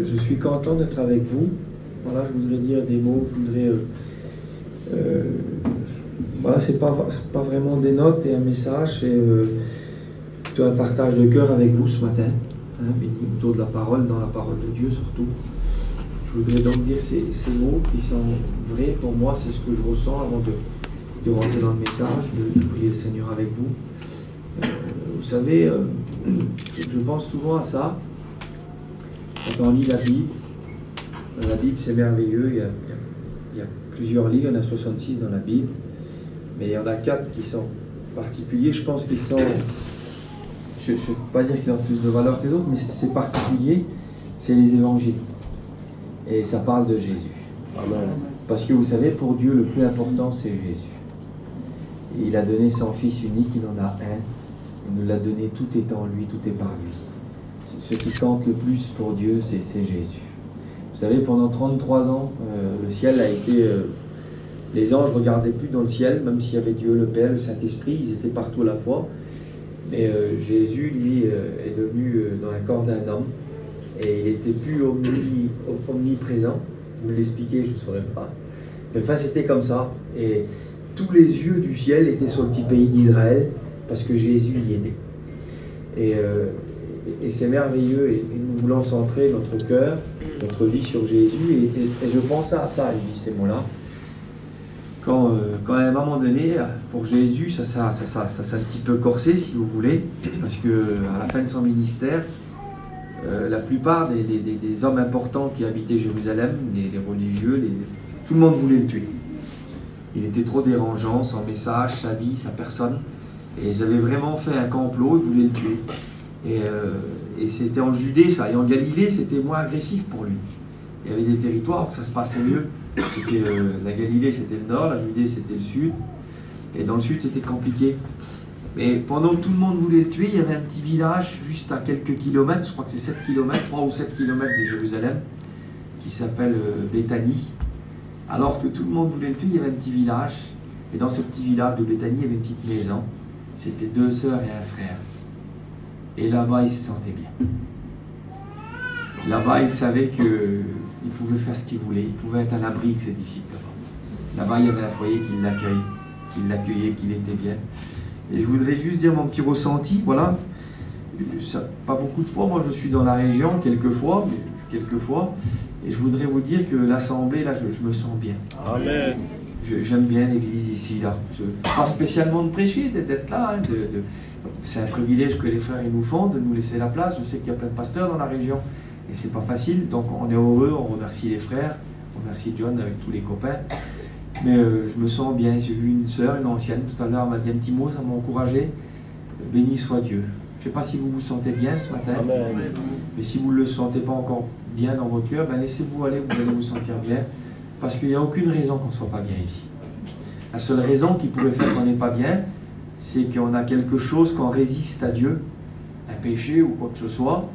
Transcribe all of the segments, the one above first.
je suis content d'être avec vous. Voilà, je voudrais dire des mots, je voudrais... voilà, c'est pas vraiment des notes et un message, c'est plutôt un partage de cœur avec vous ce matin, hein, béni autour de la parole, dans la parole de Dieu surtout. Je voudrais donc dire ces mots qui sont vrais pour moi, c'est ce que je ressens avant de rentrer dans le message, de prier le Seigneur avec vous. Vous savez, je pense souvent à ça, quand on lit la Bible c'est merveilleux, il y a plusieurs livres, il y en a 66 dans la Bible, mais il y en a 4 qui sont particuliers, je pense qu'ils sont, je ne veux pas dire qu'ils ont plus de valeur que les autres, mais c'est particulier, c'est les évangiles. Et ça parle de Jésus. Amen. Parce que vous savez, pour Dieu, le plus important, c'est Jésus. Et il a donné son Fils unique, il en a un. Il nous l'a donné, tout est en lui, tout est par lui. Ce qui compte le plus pour Dieu, c'est Jésus. Vous savez, pendant 33 ans, le ciel a été... les anges ne regardaient plus dans le ciel, même s'il y avait Dieu le Père, le Saint-Esprit, ils étaient partout à la fois. Mais Jésus, lui, est devenu dans un corps d'un homme. Et il n'était plus omniprésent. Vous l'expliquez, je ne saurais pas. Mais enfin, c'était comme ça. Et tous les yeux du ciel étaient sur le petit pays d'Israël, parce que Jésus y était. Et c'est merveilleux. Et nous voulons centrer notre cœur, notre vie sur Jésus. Et je pensais à ça, il dit ces mots-là. Quand à un moment donné, pour Jésus, ça s'est un petit peu corsé, si vous voulez, parce qu'à la fin de son ministère, la plupart des hommes importants qui habitaient Jérusalem, les religieux, tout le monde voulait le tuer. Il était trop dérangeant, son message, sa vie, sa personne. Et ils avaient vraiment fait un complot, ils voulaient le tuer. Et c'était en Judée, ça. Et en Galilée, c'était moins agressif pour lui. Il y avait des territoires où ça se passait mieux. La Galilée, c'était le nord, la Judée, c'était le sud. Et dans le sud, c'était compliqué. Mais pendant que tout le monde voulait le tuer, il y avait un petit village juste à quelques kilomètres, je crois que c'est 7 kilomètres, 3 ou 7 kilomètres de Jérusalem, qui s'appelle Béthanie. Alors que tout le monde voulait le tuer, il y avait un petit village. Et dans ce petit village de Béthanie, il y avait une petite maison. C'était 2 sœurs et un frère. Et là-bas, ils se sentaient bien. Là-bas, ils savaient qu'ils pouvaient faire ce qu'ils voulaient. Ils pouvaient être à l'abri de ses disciples. Là-bas, il y avait un foyer qui l'accueillait, qu'il était bien. Et je voudrais juste dire mon petit ressenti, voilà. Ça, pas beaucoup de fois, moi je suis dans la région, quelquefois, et je voudrais vous dire que l'assemblée, là, je me sens bien. Amen. J'aime bien l'église ici, là. Pas spécialement de prêcher, d'être là. Hein, c'est un privilège que les frères ils nous font, de nous laisser la place. Je sais qu'il y a plein de pasteurs dans la région, et c'est pas facile, donc on est heureux, on remercie les frères, on remercie John avec tous les copains. Mais je me sens bien, j'ai vu une sœur, une ancienne, tout à l'heure, elle m'a dit un petit mot, ça m'a encouragé. Béni soit Dieu. Je ne sais pas si vous vous sentez bien ce matin, Amen. Mais si vous ne le sentez pas encore bien dans votre cœur, ben laissez-vous aller, vous allez vous sentir bien. Parce qu'il n'y a aucune raison qu'on ne soit pas bien ici. La seule raison qui pourrait faire qu'on n'est pas bien, c'est qu'on a quelque chose, qu'on résiste à Dieu, un péché ou quoi que ce soit.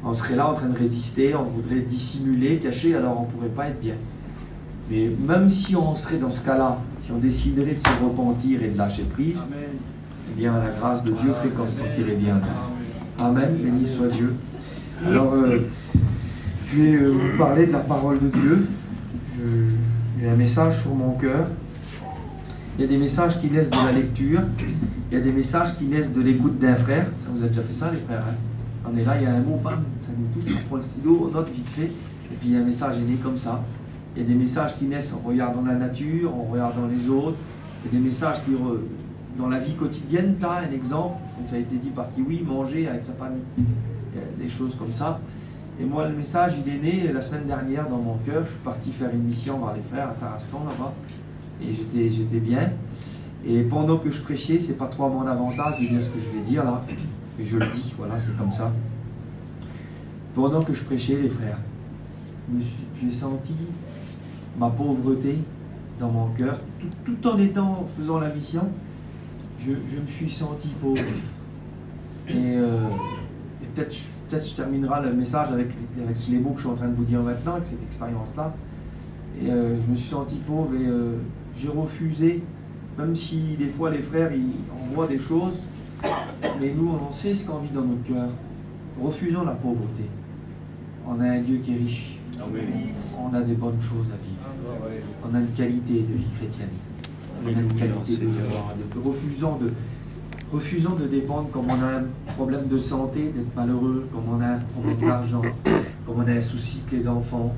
On serait là en train de résister, on voudrait dissimuler, cacher, alors on ne pourrait pas être bien. Mais même si on serait dans ce cas-là, si on déciderait de se repentir et de lâcher prise, Amen. Eh bien la grâce de Dieu fait qu'on se sentirait bien. Amen, béni soit Dieu. Alors, je vais vous parler de la parole de Dieu. J'ai un message sur mon cœur. Il y a des messages qui naissent de la lecture. Il y a des messages qui naissent de l'écoute d'un frère. Ça vous a déjà fait ça, les frères, hein? On est là, il y a un mot, bam, ça nous touche, on prend le stylo, on note vite fait. Et puis un message est né comme ça. Il y a des messages qui naissent en regardant la nature, en regardant les autres. Il y a des messages qui, dans la vie quotidienne, tu as un exemple, comme ça a été dit par Kiwi, manger avec sa famille. Il y a des choses comme ça. Et moi, le message, il est né la semaine dernière dans mon cœur. Je suis parti faire une mission voir les frères à Tarascon, là-bas. Et j'étais bien. Et pendant que je prêchais, c'est pas trop à mon avantage de dire ce que je vais dire, là. Mais je le dis, voilà, c'est comme ça. Pendant que je prêchais, les frères, j'ai senti ma pauvreté dans mon cœur, tout en faisant la mission, je me suis senti pauvre. Et peut-être je terminerai le message avec les mots que je suis en train de vous dire maintenant, avec cette expérience-là. Et je me suis senti pauvre et j'ai refusé, même si des fois les frères ils envoient des choses, mais nous on sait ce qu'on vit dans notre cœur. Refusons la pauvreté. On a un Dieu qui est riche. On a des bonnes choses à vivre. On a une qualité de vie chrétienne. On a une qualité de foi. Refusons de dépendre comme on a un problème de santé, d'être malheureux, comme on a un problème d'argent, comme on a un souci que les enfants.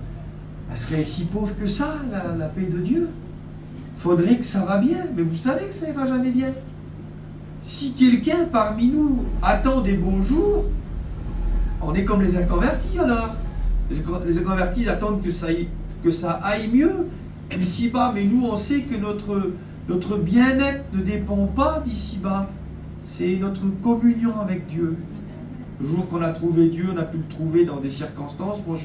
Elle serait si pauvre que ça, la paix de Dieu. Faudrait que ça va bien, mais vous savez que ça ne va jamais bien. Si quelqu'un parmi nous attend des bons jours, on est comme les inconvertis alors. Les inconvertis attendent que ça aille mieux ici-bas, mais nous on sait que notre bien-être ne dépend pas d'ici-bas. C'est notre communion avec Dieu. Le jour qu'on a trouvé Dieu, on a pu le trouver dans des circonstances. Moi,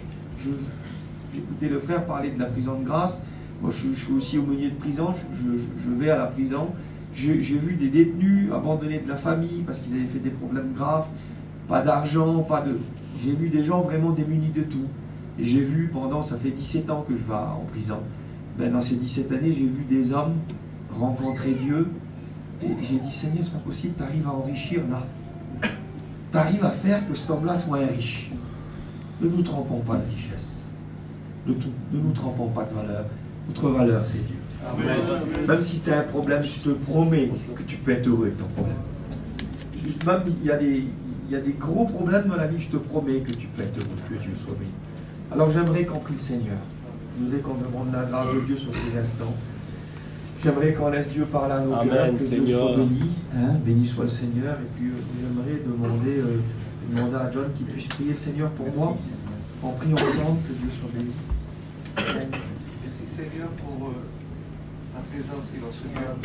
j'ai écouté le frère parler de la prison de grâce. Moi, je suis aussi aumônier de prison, je vais à la prison. J'ai vu des détenus abandonnés de la famille parce qu'ils avaient fait des problèmes graves, pas d'argent, J'ai vu des gens vraiment démunis de tout. Et j'ai vu ça fait 17 ans que je vais en prison. Dans ces 17 années, j'ai vu des hommes rencontrer Dieu. Et j'ai dit, Seigneur, c'est pas possible, tu arrives à enrichir là. Tu arrives à faire que cet homme-là soit riche. Ne nous trompons pas de richesse. Ne nous trompons pas de valeur. Notre valeur, c'est Dieu. Amen. Même si tu as un problème, je te promets que tu peux être heureux avec ton problème. Même il y a des gros problèmes dans la vie, je te promets que tu peux être heureux, que Dieu soit béni. Alors j'aimerais qu'on prie le Seigneur. J'aimerais qu'on demande la grâce de Dieu sur ces instants. J'aimerais qu'on laisse Dieu parler à nos cœurs, que Dieu soit béni. Béni soit le Seigneur. Et puis j'aimerais demander à John qu'il puisse prier le Seigneur pour moi. On prie ensemble, que Dieu soit béni. Merci Seigneur pour la présence qui est dans ce cœur.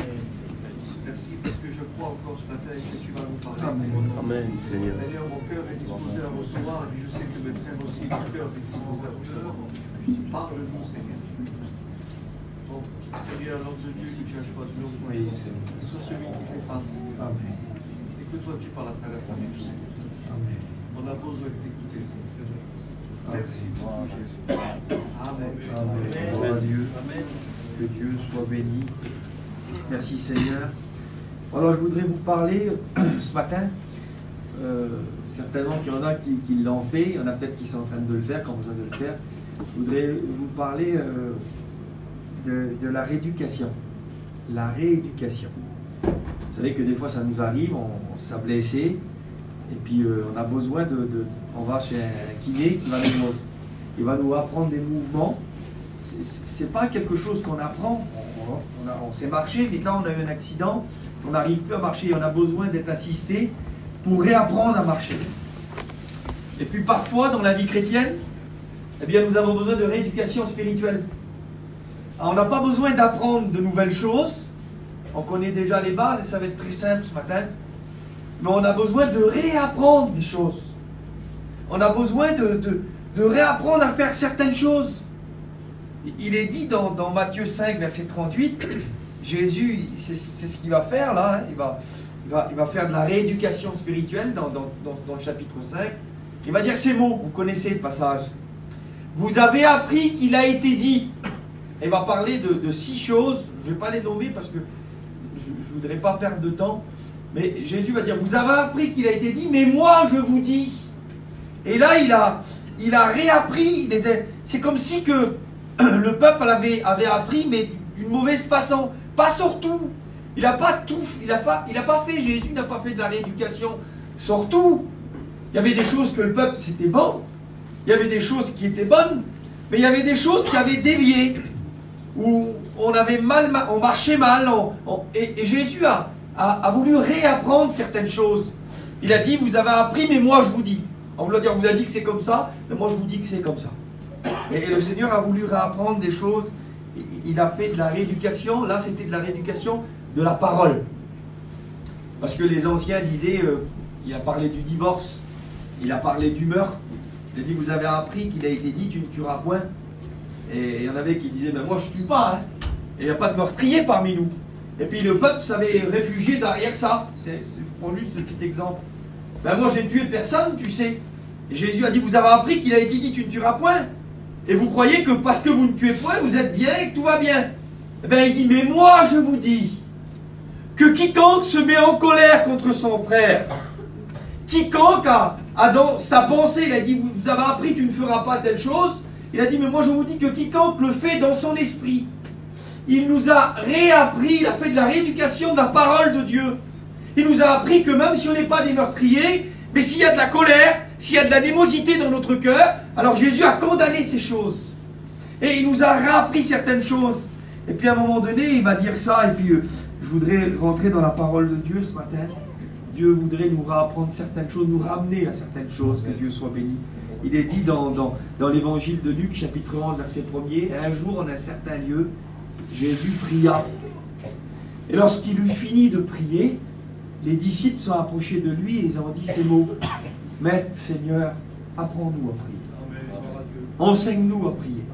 Merci parce que je crois encore ce matin que tu vas nous parler. Amen, Seigneur. Seigneur, mon cœur est disposé à recevoir et je sais que mes frères aussi, mon cœur est disposé à recevoir. Parle-nous, Seigneur. Donc, Seigneur, l'homme de Dieu que tu as choisi, nous, sois celui qui s'efface. Amen. Et que toi tu parles à travers sa bouche, Seigneur. Amen. On a besoin de t'écouter, Seigneur. Merci beaucoup, Jésus. Amen. Amen. Gloire à Dieu. Que Dieu soit béni. Merci Seigneur. Alors je voudrais vous parler ce matin. Certainement qu'il y en a qui l'ont fait, il y en a peut-être qui sont en train de le faire, qui ont besoin de le faire. Je voudrais vous parler de la rééducation. La rééducation. Vous savez que des fois ça nous arrive, on s'est blessé, et puis on a besoin on va chez un kiné qui va nous apprendre des mouvements. C'est pas quelque chose qu'on apprend. On sait marcher, mais quand on a eu un accident, on n'arrive plus à marcher, on a besoin d'être assisté pour réapprendre à marcher. Et puis parfois, dans la vie chrétienne, eh bien, nous avons besoin de rééducation spirituelle. Alors, on n'a pas besoin d'apprendre de nouvelles choses, on connaît déjà les bases et ça va être très simple ce matin, mais on a besoin de réapprendre des choses. On a besoin de réapprendre à faire certaines choses. Il est dit dans Matthieu 5, verset 38, Jésus, c'est ce qu'il va faire là, hein, il va faire de la rééducation spirituelle dans le chapitre 5. Il va dire ces mots, vous connaissez le passage. Vous avez appris qu'il a été dit. Il va parler de 6 choses, je ne vais pas les nommer parce que je ne voudrais pas perdre de temps, mais Jésus va dire, vous avez appris qu'il a été dit, mais moi je vous dis. Et là il a réappris, c'est comme si que le peuple avait appris, mais d'une mauvaise façon. Pas surtout. Il n'a pas fait, Jésus n'a pas fait de la rééducation sur tout. Il y avait des choses que le peuple, c'était bon. Il y avait des choses qui étaient bonnes, mais il y avait des choses qui avaient dévié. Où on marchait mal. Et Jésus a voulu réapprendre certaines choses. Il a dit, vous avez appris, mais moi je vous dis. On vous a dit que c'est comme ça, mais moi je vous dis que c'est comme ça. Et le Seigneur a voulu réapprendre des choses. Il a fait de la rééducation. Là, c'était de la rééducation de la parole. Parce que les anciens disaient, il a parlé du divorce, il a parlé du meurtre. Il a dit, vous avez appris qu'il a été dit, tu ne tueras point. Et il y en avait qui disaient, mais moi je ne tue pas. Hein. Et il n'y a pas de meurtrier parmi nous. Et puis le peuple s'avait réfugié derrière ça. Je prends juste ce petit exemple. Ben moi j'ai tué personne, tu sais. Et Jésus a dit, vous avez appris qu'il a été dit, tu ne tueras point. Et vous croyez que parce que vous ne tuez point, vous êtes bien et que tout va bien. Eh bien, il dit, mais moi, je vous dis que quiconque se met en colère contre son frère, quiconque Adam, sa pensée, il a dit, vous avez appris, tu ne feras pas telle chose. Il a dit, mais moi je vous dis que quiconque le fait dans son esprit, il nous a réappris, il a fait de la rééducation de la parole de Dieu. Il nous a appris que même si on n'est pas des meurtriers, mais s'il y a de la colère, s'il y a de l'animosité dans notre cœur, alors Jésus a condamné ces choses. Et il nous a réappris certaines choses. Et puis à un moment donné, il va dire ça, et puis je voudrais rentrer dans la parole de Dieu ce matin. Dieu voudrait nous réapprendre certaines choses, nous ramener à certaines choses, que Dieu soit béni. Il est dit dans l'évangile de Luc, chapitre 11, verset 1er, un jour, en un certain lieu, Jésus pria. Et lorsqu'il eut fini de prier, les disciples sont approchés de lui et ils ont dit ces mots. Maître, Seigneur, apprends-nous à prier. Enseigne-nous à prier.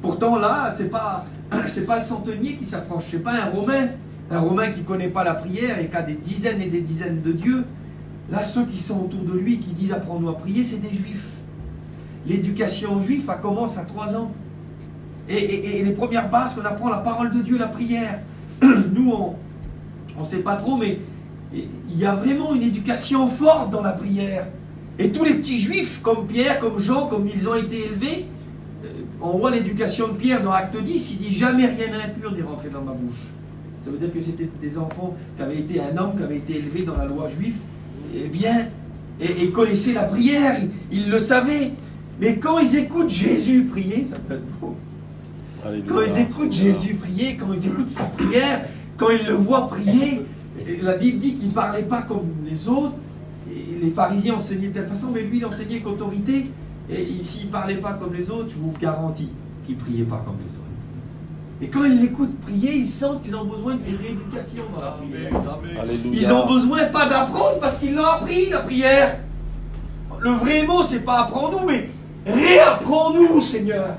Pourtant là, c'est pas le centenier qui s'approche, c'est pas un Romain qui ne connaît pas la prière et qui a des dizaines et des dizaines de dieux. Là, ceux qui sont autour de lui, qui disent apprends-nous à prier, c'est des juifs. L'éducation juive, elle commence à 3 ans. Et les premières bases qu'on apprend, la parole de Dieu, la prière. Nous, on ne sait pas trop, mais il y a vraiment une éducation forte dans la prière. Et tous les petits juifs, comme Pierre, comme Jean, comme ils ont été élevés, on voit l'éducation de Pierre dans Acte 10, il dit jamais rien d'impur n'est rentré dans ma bouche. Ça veut dire que c'était des enfants qui avaient été un homme, qui avait été élevé dans la loi juive, et bien, et connaissaient la prière, ils le savaient. Mais quand ils écoutent Jésus prier, ça peut être beau. Quand ils écoutent Jésus prier, quand ils écoutent sa prière, quand ils le voient prier, la Bible dit qu'il ne parlait pas comme les autres. Et les pharisiens enseignaient de telle façon, mais lui il enseignait avec autorité. Et s'il ne parlait pas comme les autres, je vous garantis qu'il ne priait pas comme les autres. Et quand ils l'écoutent prier, ils sentent qu'ils ont besoin d'une rééducation dans la prière. Ils ont besoin pas d'apprendre parce qu'ils l'ont appris, la prière. Le vrai mot, c'est pas apprends-nous, mais réapprends-nous, Seigneur.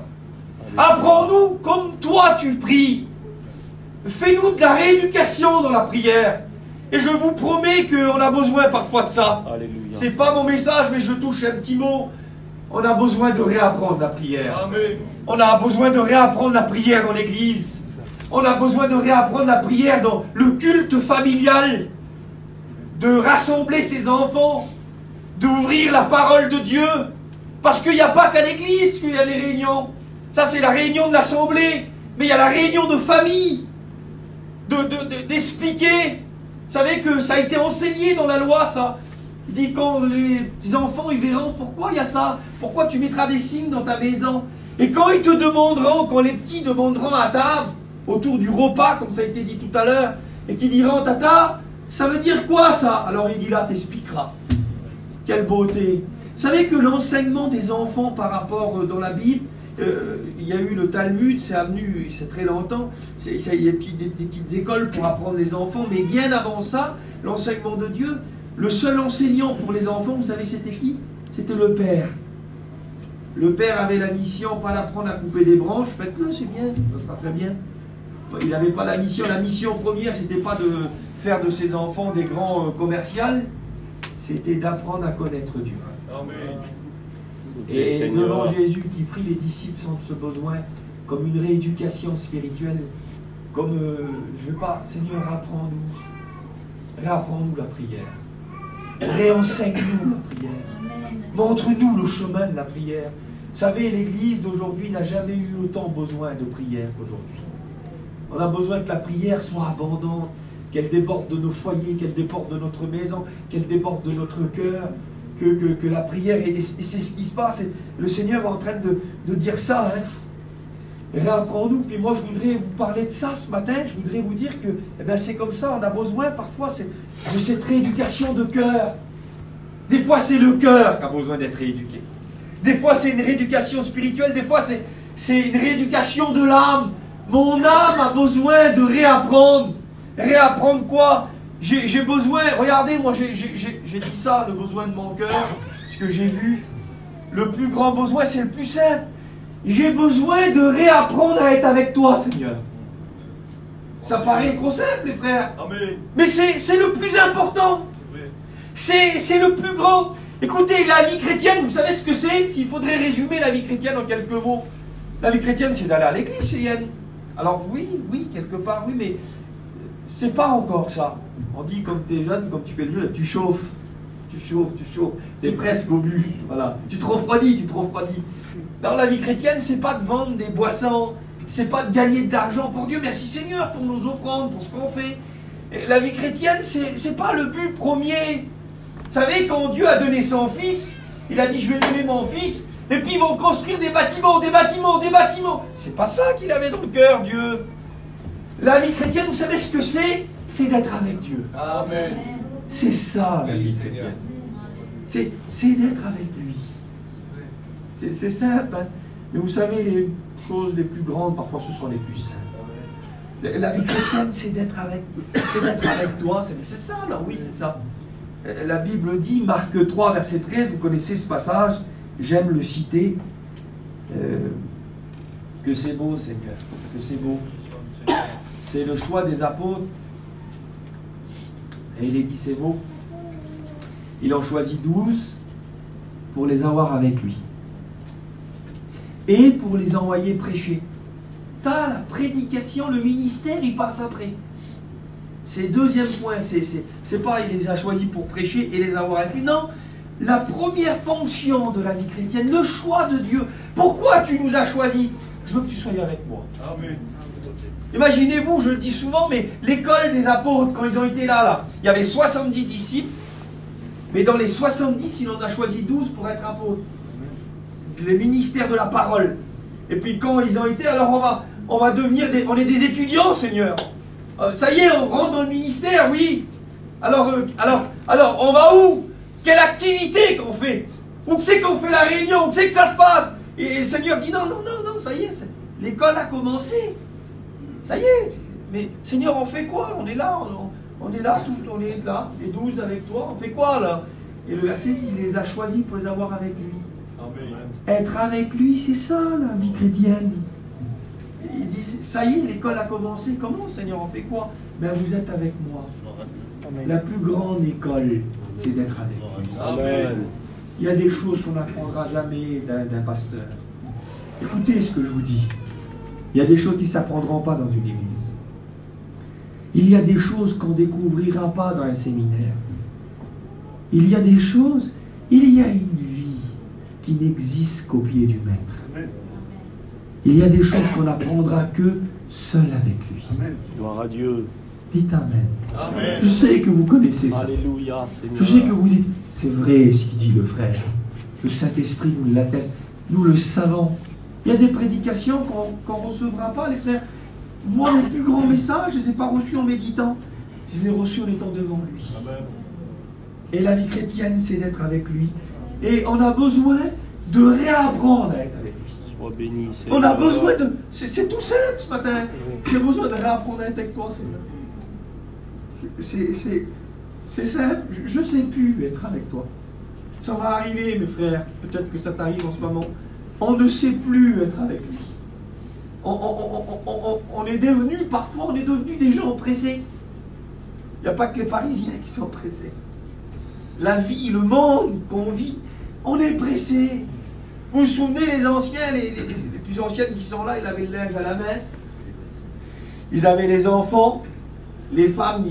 Apprends-nous comme toi tu pries. Fais-nous de la rééducation dans la prière. Et je vous promets qu'on a besoin parfois de ça. C'est pas mon message, mais je touche un petit mot. On a besoin de réapprendre la prière. Amen. On a besoin de réapprendre la prière dans l'église. On a besoin de réapprendre la prière dans le culte familial. De rassembler ses enfants. D'ouvrir la parole de Dieu. Parce qu'il n'y a pas qu'à l'église qu'il y a des réunions. Ça, c'est la réunion de l'assemblée. Mais il y a la réunion de famille. D'expliquer. Vous savez que ça a été enseigné dans la loi, ça. Il dit quand les petits enfants ils verront pourquoi il y a ça, pourquoi tu mettras des signes dans ta maison. Et quand ils te demanderont, quand les petits demanderont à table, autour du repas, comme ça a été dit tout à l'heure, et qu'ils diront tata, ça veut dire quoi ça? Alors il dit là, t'expliqueras. Quelle beauté. Vous savez que l'enseignement des enfants par rapport dans la Bible, il y a eu le Talmud, c'est venu, c'est très longtemps, il y a des petites écoles pour apprendre les enfants, mais bien avant ça, l'enseignement de Dieu, le seul enseignant pour les enfants, vous savez c'était qui? C'était le père. Le père avait la mission, pas d'apprendre à couper des branches, faites-le, c'est bien, ça sera très bien. Il n'avait pas la mission première, c'était pas de faire de ses enfants des grands commerciaux, c'était d'apprendre à connaître Dieu. Amen. Et devant Jésus qui prie, les disciples sentent ce besoin comme une rééducation spirituelle, comme, je ne veux pas, Seigneur, réapprends-nous la prière. Réenseigne-nous la prière. Montre-nous le chemin de la prière. Vous savez, l'Église d'aujourd'hui n'a jamais eu autant besoin de prière qu'aujourd'hui. On a besoin que la prière soit abondante, qu'elle déborde de nos foyers, qu'elle déborde de notre maison, qu'elle déborde de notre cœur, que la prière, et c'est ce qui se passe. Le Seigneur est en train de dire ça. Hein. Réapprends-nous. Puis moi, je voudrais vous parler de ça ce matin. Je voudrais vous dire que c'est comme ça. On a besoin parfois de cette rééducation de cœur. Des fois, c'est le cœur qui a besoin d'être rééduqué. Des fois, c'est une rééducation spirituelle. Des fois, c'est une rééducation de l'âme. Mon âme a besoin de réapprendre. Réapprendre quoi? J'ai besoin, regardez, moi j'ai dit ça, le besoin de mon cœur, ce que j'ai vu. Le plus grand besoin, c'est le plus simple. J'ai besoin de réapprendre à être avec toi, Seigneur. Ça paraît trop simple, les frères. Amen. Mais c'est le plus important. C'est le plus grand. Écoutez, la vie chrétienne, vous savez ce que c'est? S'il faudrait résumer la vie chrétienne en quelques mots. La vie chrétienne, c'est d'aller à l'église, chez Yann. Alors oui, quelque part, oui, mais c'est pas encore ça. On dit, comme tu es jeune, comme tu fais le jeu, tu chauffes tu chauffes, t'es presque au but, voilà. Tu te refroidis. Dans la vie chrétienne, c'est pas de vendre des boissons, c'est pas de gagner de l'argent pour Dieu, merci Seigneur pour nos offrandes, pour ce qu'on fait. Et la vie chrétienne, c'est pas le but premier. Vous savez, quand Dieu a donné son fils, il a dit je vais donner mon fils, et puis ils vont construire des bâtiments. C'est pas ça qu'il avait dans le cœur, Dieu. La vie chrétienne, vous savez ce que c'est? C'est d'être avec Dieu. Amen. C'est ça la vie chrétienne. C'est d'être avec lui. C'est simple, hein? Mais vous savez, les choses les plus grandes, parfois ce sont les plus simples. La vie chrétienne, c'est d'être avec toi. C'est ça, là, oui, c'est ça. La Bible dit, Marc 3, verset 13, vous connaissez ce passage, j'aime le citer. Que c'est beau, Seigneur, que c'est beau. C'est le choix des apôtres. Et il est dit, c'est beau. Il en choisit 12 pour les avoir avec lui. Et pour les envoyer prêcher. T'as la prédication, le ministère, il passe après. C'est deuxième point. C'est pas, il les a choisis pour prêcher et les avoir avec lui. Non, la première fonction de la vie chrétienne, le choix de Dieu. Pourquoi tu nous as choisis? Je veux que tu sois avec moi. Amen. Imaginez-vous, je le dis souvent, mais l'école des apôtres, quand ils ont été là, il y avait 70 disciples, mais dans les 70, il en a choisi 12 pour être apôtres. Les ministères de la parole. Et puis quand ils ont été, alors on va devenir on est des étudiants, Seigneur. Ça y est, on rentre dans le ministère, oui. Alors, on va où? Quelle activité qu'on fait? Où c'est qu'on fait la réunion? Où c'est que ça se passe? Et le Seigneur dit non, ça y est, l'école a commencé. Ça y est, mais Seigneur, on fait quoi? On est là, on est là, on est là, les 12 avec toi, on fait quoi là? Et le verset dit, il les a choisis pour les avoir avec lui. Amen. Être avec lui, c'est ça la vie chrétienne. Il dit, ça y est, l'école a commencé, comment Seigneur, on fait quoi? Ben vous êtes avec moi. Amen. La plus grande école, c'est d'être avec lui. Amen. Il y a des choses qu'on n'apprendra jamais d'un pasteur. Écoutez ce que je vous dis. Il y a des choses qui ne s'apprendront pas dans une église. Il y a des choses qu'on ne découvrira pas dans un séminaire. Il y a des choses, il y a une vie qui n'existe qu'au pied du Maître. Il y a des choses qu'on n'apprendra que seul avec lui. Amen. Gloire à Dieu. Dites Amen. Amen. Je sais que vous connaissez ça. Alléluia, Seigneur. Je sais que vous dites, c'est vrai ce qu'il dit le frère. Le Saint-Esprit nous l'atteste. Nous le savons. Il y a des prédications qu'on ne recevra pas, les frères. Moi, les plus grands messages, je ne les ai pas reçus en méditant. Je les ai reçus en étant devant lui. Amen. Et la vie chrétienne, c'est d'être avec lui. Et on a besoin de réapprendre à être avec lui. Sois béni, Seigneur. On a besoin de... C'est tout simple ce matin. J'ai besoin de réapprendre à être avec toi, Seigneur. C'est simple. Je ne sais plus être avec toi. Ça va arriver, mes frères. Peut-être que ça t'arrive en ce moment. On ne sait plus être avec lui. On est devenu, parfois, on est devenu des gens pressés. Il n'y a pas que les Parisiens qui sont pressés. La vie, le monde qu'on vit, on est pressés. Vous vous souvenez, les anciens, les plus anciennes qui sont là, ils avaient le linge à la main. Ils avaient les enfants. Les femmes,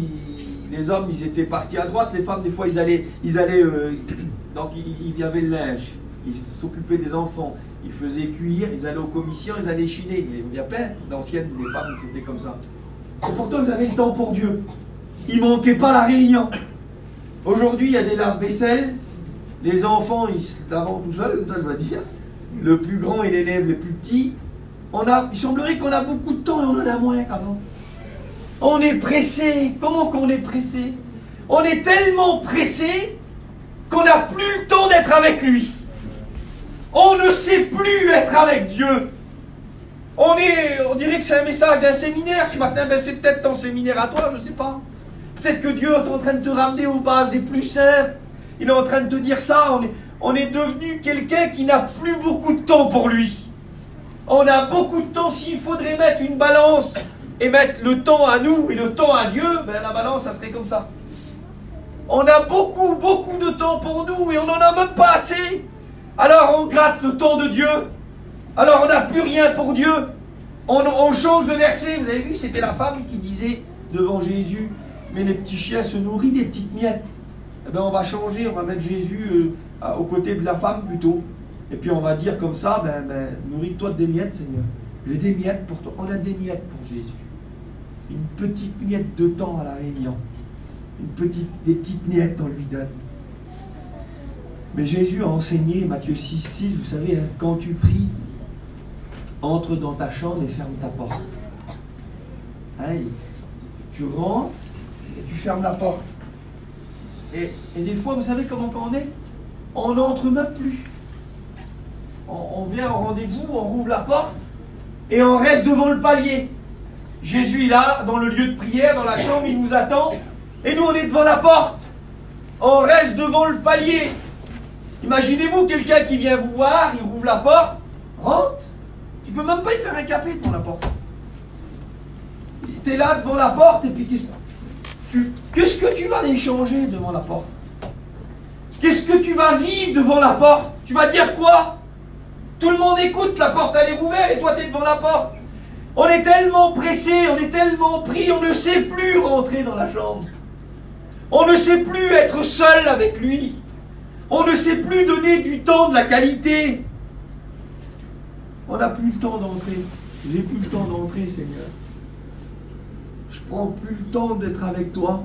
les hommes, ils étaient partis à droite. Les femmes, des fois, ils allaient donc il y avait le linge. Ils s'occupaient des enfants. Ils faisaient cuire, ils allaient aux commissions, ils allaient chiner. Il y a plein d'anciennes, des femmes qui étaient comme ça. Et pourtant, ils avaient le temps pour Dieu. Ils ne manquaient pas la réunion. Aujourd'hui, il y a des lave-vaisselle. Les enfants, ils se lavent tout seuls, comme ça je dois dire. Le plus grand, il élève le plus petit. Il semblerait qu'on a beaucoup de temps et on en a moins qu'avant. On est pressé. Comment qu'on est pressé? On est tellement pressé qu'on n'a plus le temps d'être avec lui. On ne sait plus être avec Dieu. On dirait que c'est un message d'un séminaire ce matin. Ben c'est peut-être ton séminaire à toi, je ne sais pas. Peut-être que Dieu est en train de te ramener aux bases les plus simples. Il est en train de te dire ça. On est devenu quelqu'un qui n'a plus beaucoup de temps pour lui. On a beaucoup de temps. S'il faudrait mettre une balance et mettre le temps à nous et le temps à Dieu, ben la balance, ça serait comme ça. On a beaucoup de temps pour nous et on n'en a même pas assez. Alors on gratte le temps de Dieu. Alors on n'a plus rien pour Dieu. On change le verset. Vous avez vu, c'était la femme qui disait devant Jésus, mais les petits chiens se nourrissent des petites miettes. ben on va changer, on va mettre Jésus aux côtés de la femme plutôt. Et puis on va dire comme ça, nourris-toi des miettes, Seigneur. J'ai des miettes pour toi. On a des miettes pour Jésus. Une petite miette de temps à la réunion. Des petites miettes on lui donne. Mais Jésus a enseigné, Matthieu 6, 6, vous savez, hein, quand tu pries, entre dans ta chambre et ferme ta porte. Hein, tu rentres et tu fermes la porte. Et des fois, vous savez comment on est? On n'entre même plus. On vient au rendez-vous, on rouvre la porte et on reste devant le palier. Jésus est là, dans le lieu de prière, dans la chambre, il nous attend. Et nous, on est devant la porte. On reste devant le palier. Imaginez-vous quelqu'un qui vient vous voir, il rouvre la porte, rentre. Tu ne peux même pas y faire un café devant la porte. Tu es là devant la porte et puis qu'est-ce que tu vas échanger devant la porte? Qu'est-ce que tu vas vivre devant la porte? Tu vas dire quoi? Tout le monde écoute, la porte elle est ouverte et toi tu es devant la porte. On est tellement pressé, on est tellement pris, on ne sait plus rentrer dans la chambre. On ne sait plus être seul avec lui. On ne sait plus donner du temps, de la qualité. On n'a plus le temps d'entrer. J'ai plus le temps d'entrer, Seigneur. Je prends plus le temps d'être avec toi.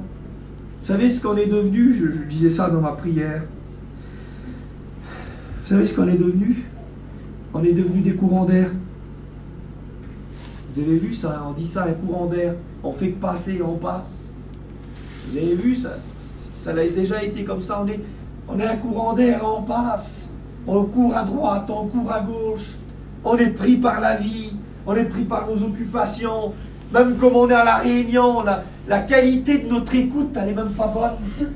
Vous savez ce qu'on est devenu? Je disais ça dans ma prière. Vous savez ce qu'on est devenu? On est devenu des courants d'air. Vous avez vu ça? On dit ça, un courant d'air. On fait que passer, on passe. Vous avez vu ça? Ça a déjà été comme ça. On est un courant d'air, on passe. On court à droite, on court à gauche. On est pris par la vie. On est pris par nos occupations. Même comme on est à la réunion, la qualité de notre écoute, elle n'est même pas bonne.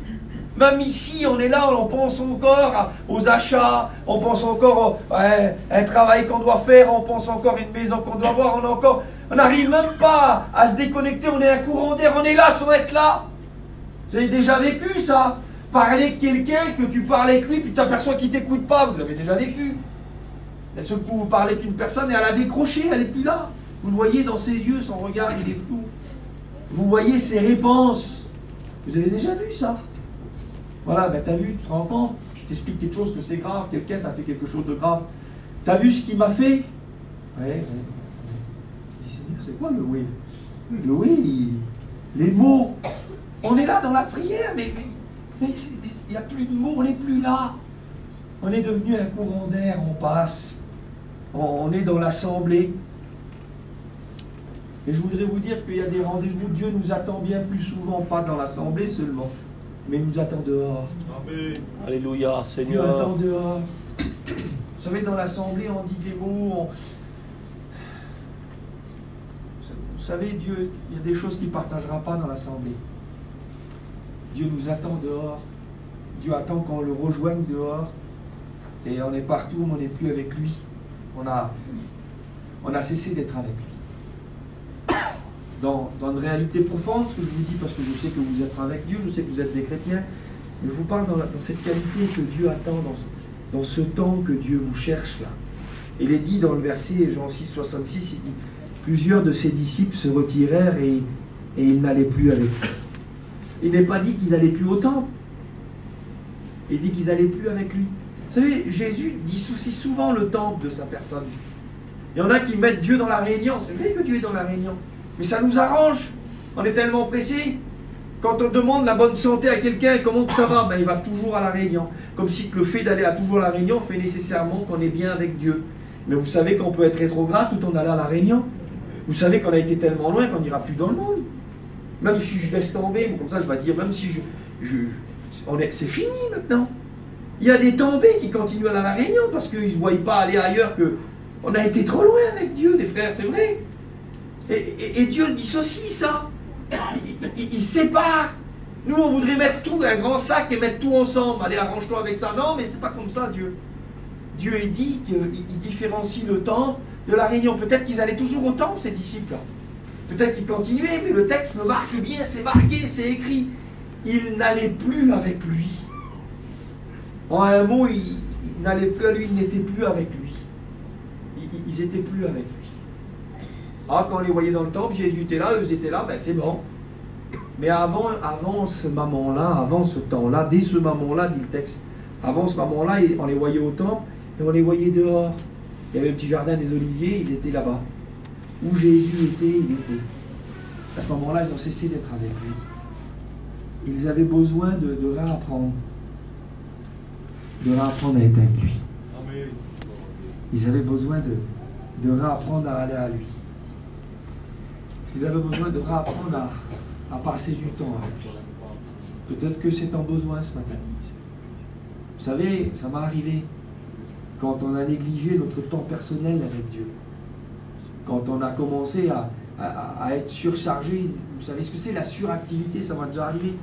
Même ici, on est là, on pense encore aux achats, on pense encore à un travail qu'on doit faire, on pense encore à une maison qu'on doit avoir, on n'arrive même pas à se déconnecter, on est un courant d'air, on est là sans être là. Vous avez déjà vécu ça? Parler avec quelqu'un, que tu parles avec lui, puis tu t'aperçois qu'il ne t'écoute pas, vous l'avez déjà vécu. D'un seul coup, vous parlez avec une personne et elle a décroché, elle n'est plus là. Vous le voyez dans ses yeux, son regard, il est flou. Vous voyez ses réponses. Vous avez déjà vu ça? Voilà, t'as vu, tu te rends compte, tu t'expliques quelque chose que c'est grave, quelqu'un t'a fait quelque chose de grave. T'as vu ce qu'il m'a fait? Ouais. C'est quoi le oui? Le oui, les mots. On est là dans la prière, mais il n'y a plus de mots, on n'est plus là. On est devenu un courant d'air, on passe. On est dans l'assemblée. Et je voudrais vous dire qu'il y a des rendez-vous, Dieu nous attend bien plus souvent, pas dans l'assemblée seulement, mais il nous attend dehors. Amen. Alléluia, Seigneur. Il nous attend dehors. Vous savez, dans l'assemblée, on dit des mots. Vous savez, Dieu, il y a des choses qu'il ne partagera pas dans l'assemblée. Dieu nous attend dehors. Dieu attend qu'on le rejoigne dehors. Et on est partout, mais on n'est plus avec lui. On a cessé d'être avec lui. Dans une réalité profonde, ce que je vous dis, parce que je sais que vous êtes avec Dieu, je sais que vous êtes des chrétiens, mais je vous parle dans cette qualité que Dieu attend, dans ce temps que Dieu vous cherche là. Il est dit dans le verset Jean 6, 66, il dit « Plusieurs de ses disciples se retirèrent et ils n'allaient plus avec lui. » Il n'est pas dit qu'ils n'allaient plus au temple. Il dit qu'ils n'allaient plus avec lui. Vous savez, Jésus dissocie souvent le temple de sa personne. Il y en a qui mettent Dieu dans la réunion. C'est vrai que Dieu est dans la réunion. Mais ça nous arrange. On est tellement pressé. Quand on demande la bonne santé à quelqu'un, comment ça va? Il va toujours à la réunion. Comme si le fait d'aller à toujours à la réunion fait nécessairement qu'on est bien avec Dieu. Mais vous savez qu'on peut être rétrograde tout en allant à la réunion. Vous savez qu'on a été tellement loin qu'on n'ira plus dans le monde. Même si je laisse tomber, comme ça je vais dire, même si c'est fini maintenant. Il y a des tombés qui continuent à aller à la réunion parce qu'ils ne se voient pas aller ailleurs que... On a été trop loin avec Dieu, les frères, c'est vrai. Et Dieu le dissocie, ça. Il sépare. Nous, on voudrait mettre tout dans un grand sac et mettre tout ensemble. Allez, arrange-toi avec ça. Non, mais c'est pas comme ça, Dieu. Dieu, il dit qu'il différencie le temple de la réunion. Peut-être qu'ils allaient toujours au temple, ces disciples. Peut-être qu'ils continuaient, mais le texte me marque bien, c'est marqué, c'est écrit. Ils n'allaient plus avec lui. En un mot, ils n'allaient plus à lui, ils n'étaient plus avec lui. Ils n'étaient plus avec lui. Ah, quand on les voyait dans le temple, Jésus était là, eux étaient là, c'est bon. Mais avant ce moment-là, avant ce temps-là, dès ce moment-là, dit le texte, avant ce moment-là, on les voyait au temple et on les voyait dehors. Il y avait le petit jardin des Oliviers, ils étaient là-bas. Où Jésus était, il était. À ce moment-là, ils ont cessé d'être avec lui. Ils avaient besoin de réapprendre. De réapprendre à être avec lui. Amen. Ils avaient besoin de réapprendre à aller à lui. Ils avaient besoin de réapprendre à passer du temps avec lui. Peut-être que c'est en besoin ce matin. Vous savez, ça m'est arrivé quand on a négligé notre temps personnel avec Dieu. Quand on a commencé à être surchargé. Vous savez ce que c'est la suractivité? Ça m'a déjà arrivé.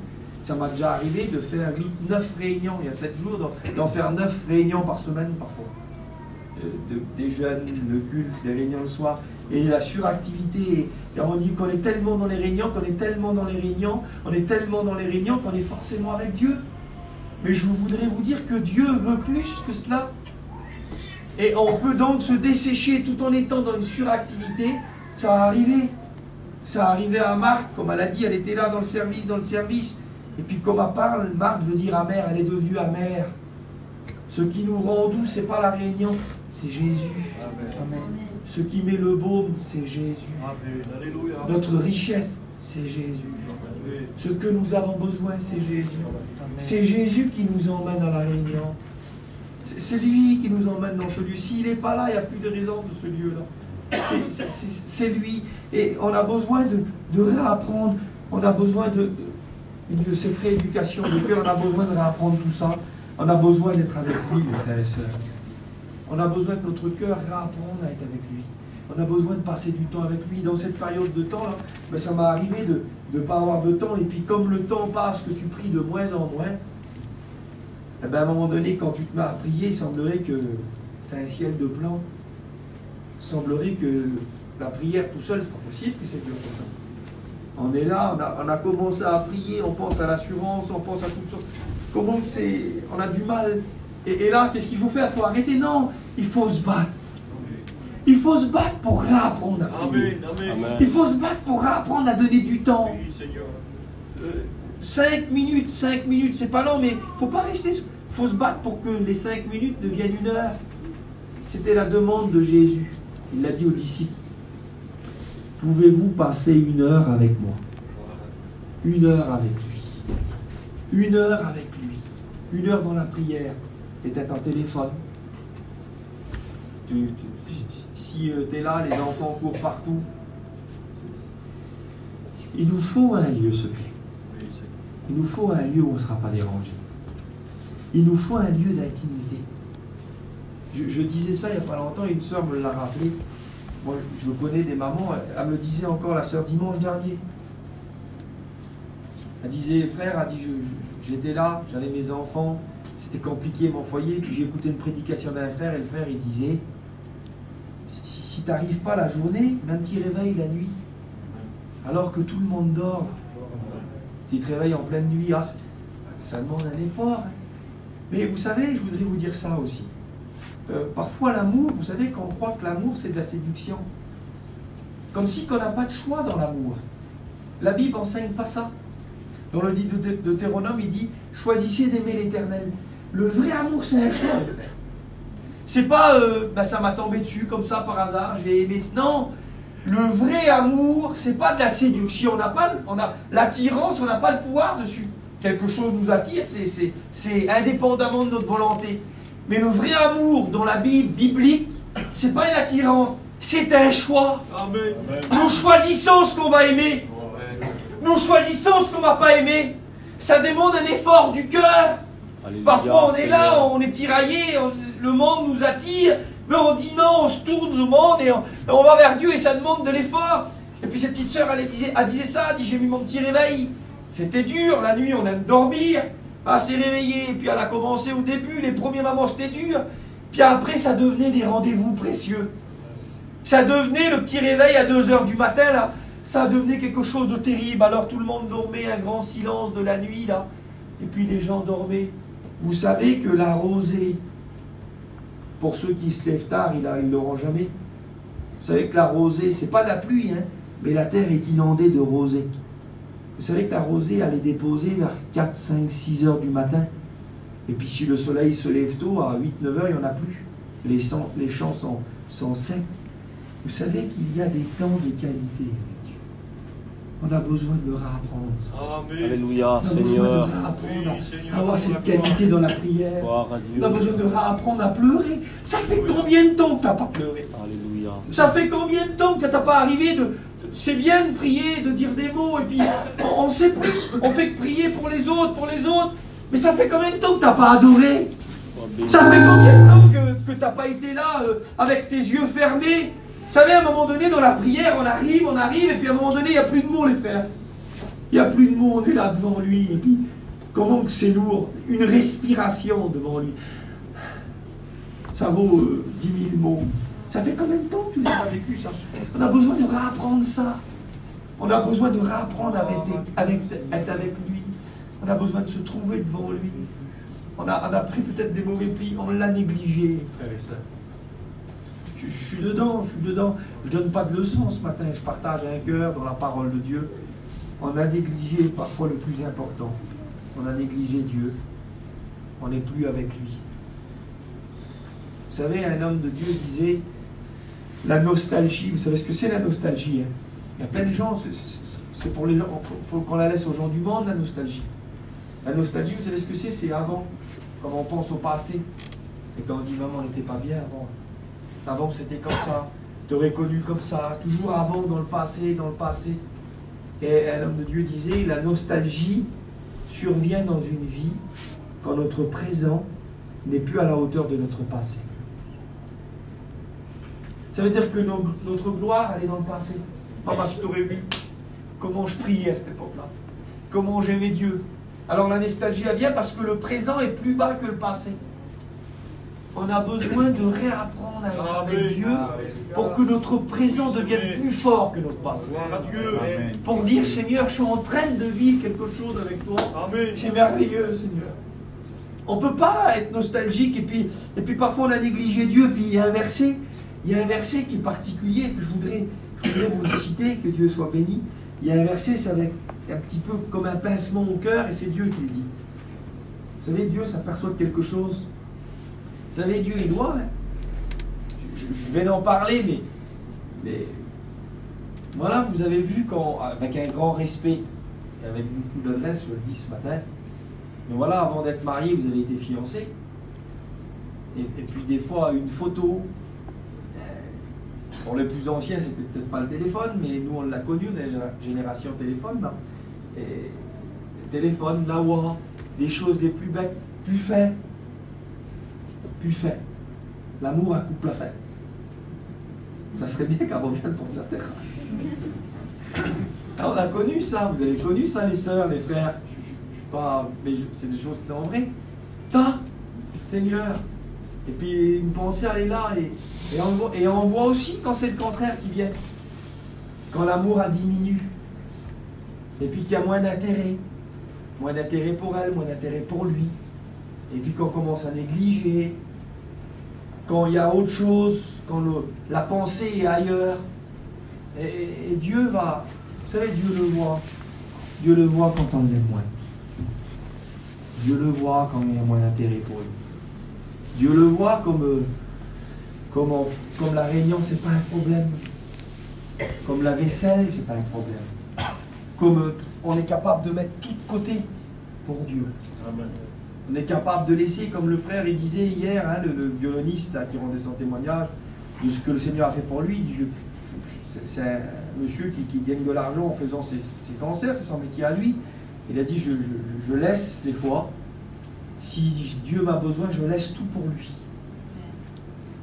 Ça m'a déjà arrivé de faire 8-9 réunions, il y a 7 jours, d'en faire 9 réunions par semaine parfois. Des jeunes, le culte, les réunions le soir. Et la suractivité, et on dit qu'on est tellement dans les réunions, qu'on est tellement dans les réunions, on est tellement dans les réunions qu'on est forcément avec Dieu. Mais je voudrais vous dire que Dieu veut plus que cela. Et on peut donc se dessécher tout en étant dans une suractivité. Ça a arrivé. Ça a arrivé à Marthe, comme elle a dit, elle était là dans le service. Et puis comme elle parle, Marthe veut dire amère, elle est devenue amère. Ce qui nous rend doux, ce n'est pas la réunion, c'est Jésus. Amen. Ce qui met le baume, c'est Jésus. Amen. Alléluia. Notre richesse, c'est Jésus. Amen. Ce que nous avons besoin, c'est Jésus. C'est Jésus qui nous emmène à la réunion. C'est lui qui nous emmène dans ce lieu. S'il n'est pas là, il n'y a plus de raison de ce lieu-là. C'est lui. Et on a besoin de réapprendre. On a besoin de cette rééducation de cœur. On a besoin de réapprendre tout ça. On a besoin d'être avec lui, mes frères et sœurs. On a besoin que notre cœur réapprenne à être avec lui. On a besoin de passer du temps avec lui. Dans cette période de temps, là, ben ça m'est arrivé de ne pas avoir de temps. Et puis comme le temps passe, que tu pries de moins en moins, eh ben à un moment donné, quand tu te mets à prier, il semblerait que c'est un ciel de plans. Il semblerait que la prière tout seul, c'est pas possible que c'est dur comme ça. On est là, on a commencé à prier, on pense à l'assurance, on pense à toutes sortes. Comment c'est, on a du mal. Et là, qu'est-ce qu'il faut faire? Il faut arrêter? Non, il faut se battre. Il faut se battre pour réapprendre à prier. Amen. Il faut se battre pour réapprendre à donner du temps. Oui, Seigneur. 5 minutes, c'est pas long, mais il ne faut pas rester. Il faut se battre pour que les 5 minutes deviennent 1 heure. C'était la demande de Jésus. Il l'a dit aux disciples. Pouvez-vous passer 1 heure avec moi? 1 heure avec lui. 1 heure avec lui. 1 heure dans la prière. Peut-être un téléphone. Si tu es là, les enfants courent partout. Il nous faut un lieu secret. Il nous faut un lieu où on ne sera pas dérangé. Il nous faut un lieu d'intimité. Je disais ça il n'y a pas longtemps, une sœur me l'a rappelé. Moi, je connais des mamans, elle me disait encore, la sœur, dimanche dernier. Elle disait, frère, elle dit, j'étais là, j'avais mes enfants, c'était compliqué mon foyer, puis j'ai écouté une prédication d'un frère, et le frère, il disait, si tu n'arrives pas la journée, même petit réveil la nuit, alors que tout le monde dort, tu te réveilles en pleine nuit, ah, ça demande un effort. Mais vous savez, je voudrais vous dire ça aussi. Parfois l'amour, vous savez qu'on croit que l'amour c'est de la séduction. Comme si qu'on n'a pas de choix dans l'amour. La Bible enseigne pas ça. Dans le livre de Deutéronome, il dit « Choisissez d'aimer l'Éternel ». Le vrai amour, c'est un choix. C'est pas ça m'a tombé dessus comme ça par hasard, je l'ai aimé. Non, le vrai amour, c'est pas de la séduction. On a l'attirance, on n'a pas le pouvoir dessus. Quelque chose nous attire, c'est indépendamment de notre volonté. Mais le vrai amour dans la Bible biblique, c'est pas une attirance, c'est un choix. Amen. Nous choisissons ce qu'on va aimer. Nous choisissons ce qu'on ne va pas aimer. Ça demande un effort du cœur. Parfois on est là, on est tiraillé, le monde nous attire, mais on dit non, on se tourne du monde et on va vers Dieu et ça demande de l'effort. Et puis cette petite sœur, elle disait ça, elle dit j'ai mis mon petit réveil. C'était dur, la nuit on aime dormir. Elle s'est réveillée, puis elle a commencé au début, les premiers moments c'était dur, puis après ça devenait des rendez-vous précieux. Ça devenait le petit réveil à 2 h du matin, là, ça devenait quelque chose de terrible, alors tout le monde dormait, un grand silence de la nuit, là, et puis les gens dormaient. Vous savez que la rosée, pour ceux qui se lèvent tard, ils ne l'auront jamais. Vous savez que la rosée, c'est pas de la pluie, hein, mais la terre est inondée de rosée. Vous savez que la rosée, elle est déposée vers 4, 5, 6 heures du matin. Et puis si le soleil se lève tôt, à 8, 9 heures, il n'y en a plus. Les champs sont secs. Vous savez qu'il y a des temps de qualité avec Dieu. On a besoin de leur apprendre ça. Amen. Alléluia, On a besoin de Seigneur. réapprendre Oui, Seigneur. à avoir cette qualité dans la prière. Gloire à Dieu. On a besoin de réapprendre à pleurer. Ça fait combien de temps que tu n'as pas pleuré? Alléluia. Ça fait combien de temps que tu n'as pas arrivé de... C'est bien de prier, de dire des mots, et puis on ne sait plus. On fait que prier pour les autres. Mais ça fait combien de temps que tu n'as pas adoré? Ça fait combien de temps que tu n'as pas été là avec tes yeux fermés? Vous savez, à un moment donné, dans la prière, on arrive, et puis à un moment donné, il n'y a plus de mots, les frères. Il n'y a plus de mots, on est là devant lui, et puis comment que c'est lourd. Une respiration devant lui. Ça vaut 10 000 mots. Ça fait combien de temps que tu n'as pas vécu ça? On a besoin de réapprendre ça. On a besoin de réapprendre à être avec lui. On a besoin de se trouver devant lui. On a pris peut-être des mauvais plis, on l'a négligé, frères et sœurs. Je suis dedans. Je ne donne pas de leçons ce matin, je partage un cœur dans la parole de Dieu. On a négligé parfois le plus important. On a négligé Dieu. On n'est plus avec lui. Vous savez, un homme de Dieu disait, la nostalgie, vous savez ce que c'est la nostalgie, hein? Il y a plein de gens, c'est pour les gens, il faut qu'on la laisse aux gens du monde, la nostalgie. La nostalgie, vous savez ce que c'est? C'est avant, quand on pense au passé. Et quand on dit, maman, on n'était pas bien avant. Avant, c'était comme ça. Tu aurais connu comme ça. Toujours avant, dans le passé. Et un homme de Dieu disait, la nostalgie survient dans une vie quand notre présent n'est plus à la hauteur de notre passé. Ça veut dire que notre gloire, elle est dans le passé. Papa, si tu aurais vu comment je priais à cette époque-là, comment j'aimais Dieu. Alors la nostalgie, elle vient parce que le présent est plus bas que le passé. On a besoin de réapprendre à être avec Dieu pour que notre présent devienne plus fort que notre passé. Pour dire, Seigneur, je suis en train de vivre quelque chose avec toi. C'est merveilleux, Seigneur. On ne peut pas être nostalgique et puis parfois on a négligé Dieu. Et puis il y a un verset qui est particulier que je voudrais vous le citer, que Dieu soit béni. Il y a un verset, c'est avec un petit peu comme un pincement au cœur, et c'est Dieu qui le dit. Vous savez, Dieu s'aperçoit de quelque chose. Vous savez, Dieu est loin. Hein? Je vais en parler, mais voilà, vous avez vu avec un grand respect et avec beaucoup d'adresse, je le dis ce matin, mais voilà, avant d'être marié, vous avez été fiancé. Et puis des fois, une photo, pour les plus anciens, c'était peut-être pas le téléphone, mais nous, on l'a connu, on est la génération téléphone, là. Et le téléphone, la voix, des choses les plus bêtes, plus fait. L'amour à couple à fait. Ça serait bien qu'elle revienne pour certains. Alors, on a connu ça, vous avez connu ça, les sœurs, les frères. Mais c'est des choses qui sont vraies. Seigneur. Et puis une pensée, elle est là. Et on voit aussi quand c'est le contraire qui vient. Quand l'amour a diminué. Et puis qu'il y a moins d'intérêt. Moins d'intérêt pour elle, moins d'intérêt pour lui. Et puis qu'on commence à négliger. Quand il y a autre chose, quand la pensée est ailleurs. Et Dieu va... Vous savez, Dieu le voit. Dieu le voit quand on l'aime moins. Dieu le voit quand il y a moins d'intérêt pour lui. Dieu le voit comme la réunion, c'est pas un problème. Comme la vaisselle, c'est pas un problème. Comme on est capable de mettre tout de côté pour Dieu. Amen. On est capable de laisser, comme le frère il disait hier, hein, le violoniste là, qui rendait son témoignage de ce que le Seigneur a fait pour lui. Il dit, c'est un monsieur qui gagne de l'argent en faisant ses concerts, c'est son métier à lui. Il a dit, je laisse des fois, si Dieu m'a besoin, je laisse tout pour lui.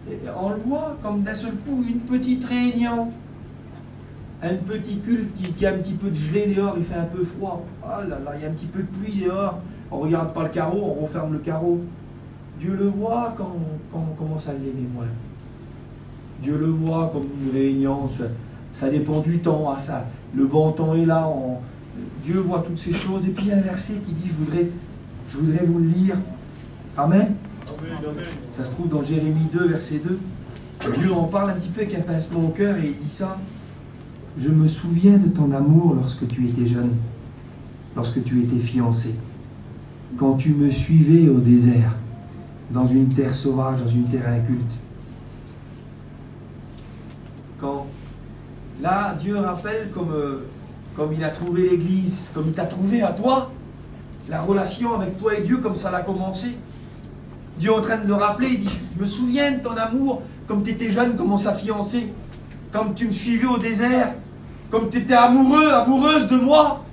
Et on le voit comme d'un seul coup, une petite réunion, un petit culte qui a un petit peu de gelée dehors, il fait un peu froid. Ah là là, il y a un petit peu de pluie dehors, on ne regarde pas le carreau, on referme le carreau. Dieu le voit quand on commence à l'aimer moins. Dieu le voit comme une réunion, ça dépend du temps, ah, ça, le bon temps est là, Dieu voit toutes ces choses. Et puis il y a un verset qui dit, je voudrais vous le lire. Amen. Amen. Ça se trouve dans Jérémie 2, verset 2. Dieu en parle un petit peu avec un pincement au cœur et il dit ça. Je me souviens de ton amour lorsque tu étais jeune. lorsque tu étais fiancé, quand tu me suivais au désert, dans une terre sauvage, dans une terre inculte. Quand là, Dieu rappelle comme il a trouvé l'Église, comme il t'a trouvé à toi, la relation avec toi et Dieu, comme ça l'a commencé. Dieu est en train de le rappeler, il dit, je me souviens de ton amour, comme tu étais jeune, comme on s'est fiancé, comme tu me suivais au désert, comme tu étais amoureux, amoureuse de moi,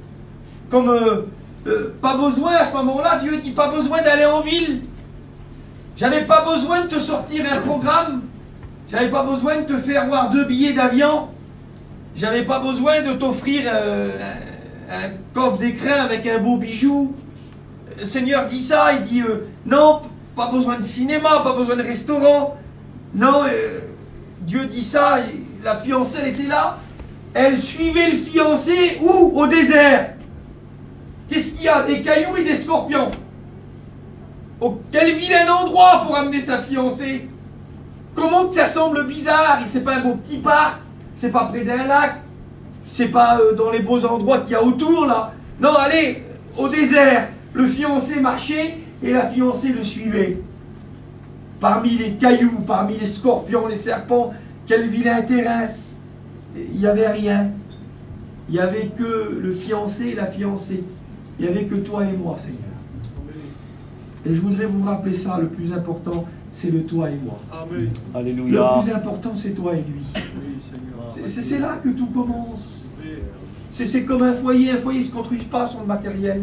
comme pas besoin à ce moment-là, Dieu dit, pas besoin d'aller en ville. J'avais pas besoin de te sortir un programme, j'avais pas besoin de te faire voir 2 billets d'avion, j'avais pas besoin de t'offrir un coffre d'écrin avec un beau bijou. Le Seigneur dit ça, il dit non, pas besoin de cinéma, pas besoin de restaurant. Non, Dieu dit ça, la fiancée elle était là, elle suivait le fiancé où? Au désert. Qu'est-ce qu'il y a? Des cailloux et des scorpions. Quel vilain endroit pour amener sa fiancée. Comment que ça semble bizarre, c'est pas un beau petit parc, c'est pas près d'un lac, c'est pas dans les beaux endroits qu'il y a autour là. Non, allez, au désert, le fiancé marchait et la fiancée le suivait. Parmi les cailloux, parmi les scorpions, les serpents, quel vilain terrain. Il n'y avait rien. Il n'y avait que le fiancé et la fiancée. Il n'y avait que toi et moi, Seigneur. Et je voudrais vous rappeler ça, le plus important, c'est le toi et moi. Amen. Alléluia. Le plus important, c'est toi et lui. C'est là que tout commence. C'est comme un foyer ne se construit pas sur le matériel.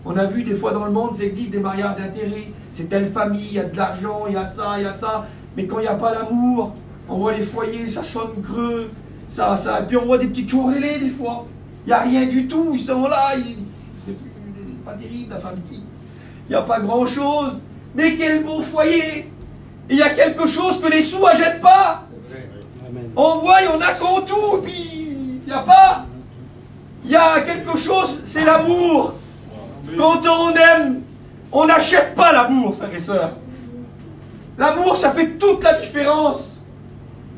On a vu des fois dans le monde, ça existe des mariages d'intérêt. C'est telle famille, il y a de l'argent, il y a ça, il y a ça. Mais quand il n'y a pas l'amour, on voit les foyers, ça sonne creux. Ça. Et puis on voit des petites chourélées des fois. Il n'y a rien du tout, ils sont là. C'est pas terrible la famille. Il n'y a pas grand chose. Mais quel beau foyer! Et il y a quelque chose que les sous n'achètent pas. On voit, il y en a qu'en tout, puis il n'y a pas. Il y a quelque chose, c'est l'amour. Quand on aime, on n'achète pas l'amour, frères et sœurs. L'amour, ça fait toute la différence.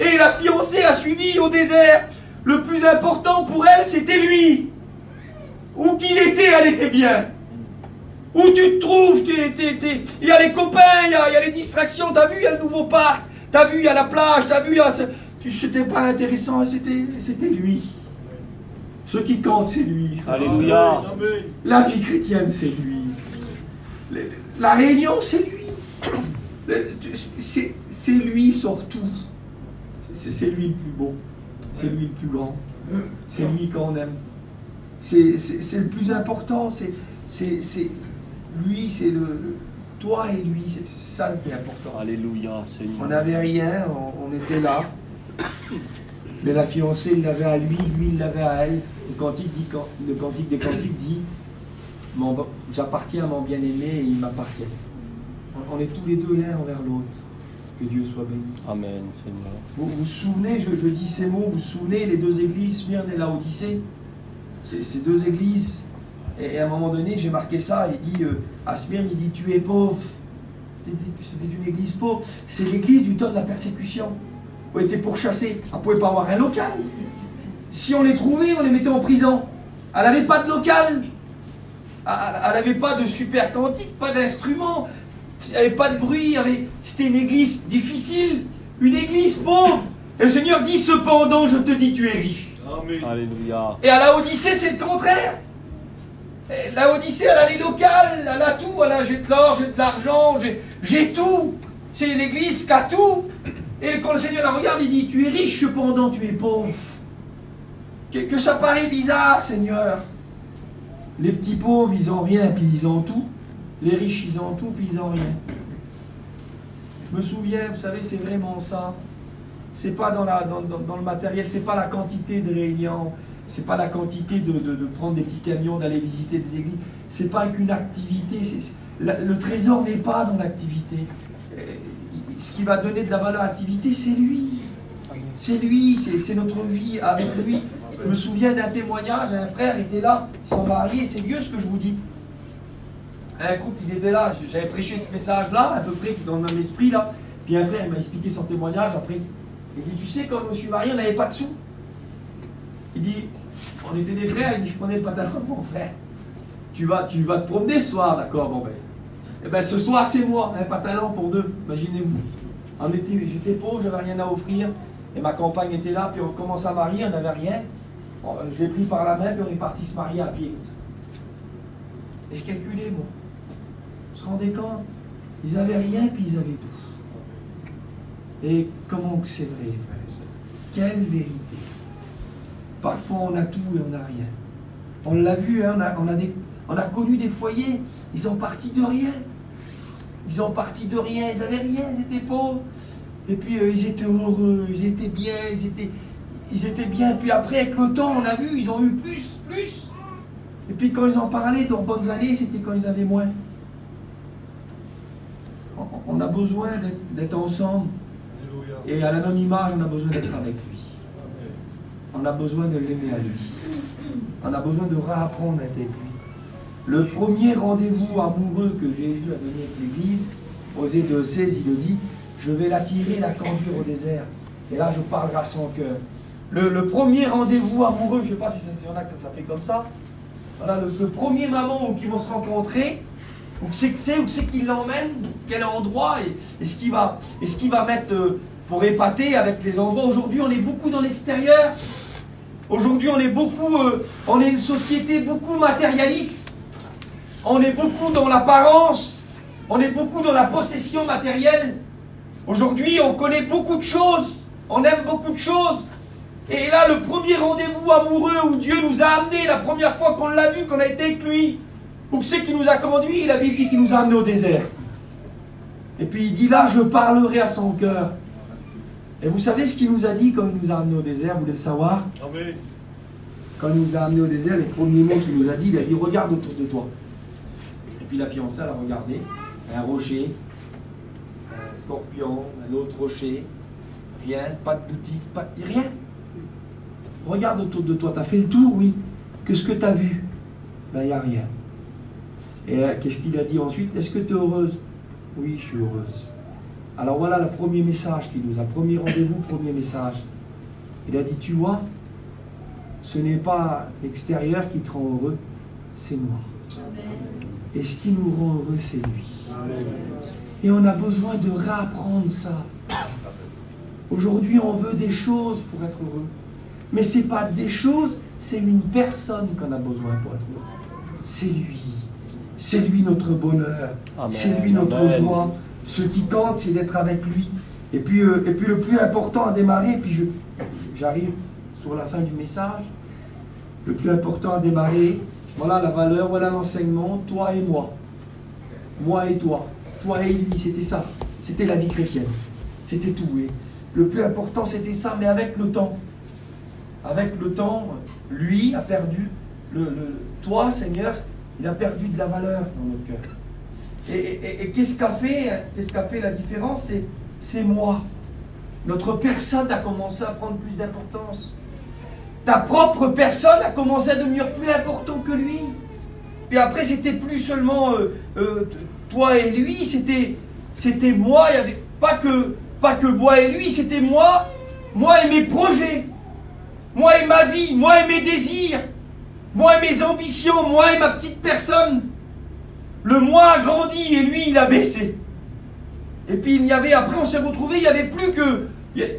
Et la fiancée a suivi au désert. Le plus important pour elle, c'était lui. Où qu'il était, elle était bien. Où tu te trouves, il y a les copains, il y a les distractions, t'as vu, il y a le nouveau parc, t'as vu, il y a la plage, t'as vu, c'était pas intéressant, c'était lui. Ce qui compte, c'est lui. Alléluia. La vie chrétienne, c'est lui. La réunion, c'est lui. C'est lui surtout. C'est lui le plus beau. C'est lui le plus grand. C'est lui qu'on aime. C'est le plus important. C'est lui, c'est toi et lui, c'est ça le plus important. Alléluia, Seigneur. On n'avait rien, on était là. Mais la fiancée, il l'avait à lui il l'avait à elle. Le cantique des cantiques dit j'appartiens à mon bien-aimé et il m'appartient. On est tous les deux l'un envers l'autre. Que Dieu soit béni. Amen, Seigneur. Vous vous souvenez, je dis ces mots, vous vous souvenez, les 2 églises, Smyrne et Laodicée, ces 2 églises. Et à un moment donné, j'ai marqué ça, il dit, à Smyrne, il dit, tu es pauvre. C'était une église pauvre. C'est l'église du temps de la persécution. On était pourchassés. Elle ne pouvait pas avoir un local. Si on les trouvait, on les mettait en prison. Elle n'avait pas de local. Elle n'avait pas de super cantique, pas d'instrument. Il n'y avait pas de bruit. C'était une église difficile. Une église pauvre. Et le Seigneur dit, cependant, je te dis, tu es riche. Amen. Alléluia. Et à la Odyssée, c'est le contraire. La Odyssée, elle a les locales, elle a tout, j'ai de l'or, j'ai de l'argent, j'ai tout. C'est l'église qui a tout. Et quand le Seigneur la regarde, il dit, tu es riche, cependant tu es pauvre. Que ça paraît bizarre, Seigneur. Les petits pauvres, ils ont rien, puis ils ont tout. Les riches, ils ont tout, puis ils ont rien. Je me souviens, vous savez, c'est vraiment ça. C'est pas dans le matériel, c'est pas la quantité de réunions. C'est pas la quantité de prendre des petits camions, d'aller visiter des églises. C'est pas qu'une activité. Le trésor n'est pas dans l'activité. Ce qui va donner de la valeur à l'activité, c'est lui. C'est lui, c'est notre vie avec lui. Je me souviens d'un témoignage, un frère était là, ils sont mariés, c'est vieux ce que je vous dis. Un couple, ils étaient là, j'avais prêché ce message-là, à peu près dans le même esprit là. Puis un frère, il m'a expliqué son témoignage après. Il dit, tu sais, quand je me suis marié, on n'avait pas de sous. Il dit, on était des frères, il dit, je prenais le pantalon de mon frère. tu vas te promener ce soir, d'accord, bon ben. Eh ben ce soir c'est moi, un pantalon pour deux, imaginez-vous. En été, j'étais pauvre, j'avais rien à offrir, et ma compagne était là, puis on commence à marier, on n'avait rien. Bon, je l'ai pris par la main, puis on est parti se marier à pied. Et je calculais, moi. Je me rendais compte, ils avaient rien, puis ils avaient tout. Et comment que c'est vrai, frères et sœurs? Quelle vérité! Parfois on a tout et on n'a rien. On l'a vu, hein, on a connu des foyers, ils sont partis de rien. Ils ont parti de rien, ils n'avaient rien, ils étaient pauvres. Et puis ils étaient heureux, ils étaient bien, ils étaient bien. Puis après, avec le temps, on a vu, ils ont eu plus. Et puis quand ils en parlaient, dans bonnes années, c'était quand ils avaient moins. On a besoin d'être ensemble. Et à la même image, on a besoin d'être avec lui. On a besoin de l'aimer à lui. On a besoin de réapprendre à être avec lui. Le premier rendez-vous amoureux que Jésus a donné avec l'Église, Osée 2,16, il le dit, je vais l'attirer, la conduire au désert. Et là, je parlerai à son cœur. Le premier rendez-vous amoureux, je ne sais pas si y en a que ça fait comme ça. Voilà, le premier moment où ils vont se rencontrer, où c'est qu'il l'emmène, quel endroit, et ce qu'il va mettre pour épater avec les endroits. Aujourd'hui, on est beaucoup dans l'extérieur. Aujourd'hui, on est une société beaucoup matérialiste. On est beaucoup dans l'apparence. On est beaucoup dans la possession matérielle. Aujourd'hui, on connaît beaucoup de choses. On aime beaucoup de choses. Et là, le premier rendez-vous amoureux où Dieu nous a amenés, la première fois qu'on l'a vu, qu'on a été avec lui, où c'est qu'il nous a conduits, la Bible dit qu'il nous a amenés au désert. Et puis il dit là, je parlerai à son cœur. Et vous savez ce qu'il nous a dit quand il nous a amenés au désert, vous voulez le savoir? Amen. Quand il nous a amenés au désert, les premiers mots qu'il nous a dit, il a dit regarde autour de toi. Et puis la fiancée, elle a regardé, un rocher, un scorpion, un autre rocher, rien, pas de boutique, rien. Regarde autour de toi, tu as fait le tour, oui. Qu'est-ce que tu as vu? Ben, il n'y a rien. Et qu'est-ce qu'il a dit ensuite? Est-ce que tu es heureuse? Oui, je suis heureuse. Alors voilà le premier message qu'il nous a, premier rendez-vous, premier message. Il a dit, tu vois, ce n'est pas l'extérieur qui te rend heureux, c'est moi. Et ce qui nous rend heureux, c'est lui. Et on a besoin de réapprendre ça. Aujourd'hui, on veut des choses pour être heureux. Mais ce n'est pas des choses, c'est une personne qu'on a besoin pour être heureux. C'est lui. C'est lui notre bonheur. Amen. C'est lui notre Amen. joie. Ce qui compte, c'est d'être avec lui. Et puis le plus important à démarrer, et puis j'arrive sur la fin du message, le plus important à démarrer, voilà la valeur, voilà l'enseignement, toi et moi. Moi et toi. Toi et lui, c'était ça. C'était la vie chrétienne. C'était tout. Et le plus important, c'était ça, mais avec le temps. Avec le temps, lui a perdu, toi, Seigneur, il a perdu de la valeur dans notre cœur. Et qu'est-ce qu'a fait la différence? C'est moi. Notre personne a commencé à prendre plus d'importance. Ta propre personne a commencé à devenir plus important que lui. Puis après, c'était plus seulement toi et lui, c'était moi. Il n'y avait pas que moi et lui, c'était moi et mes projets, moi et ma vie, moi et mes désirs, moi et mes ambitions, moi et ma petite personne. Le moi a grandi et lui, il a baissé. Et puis après on s'est retrouvés, il n'y avait plus que...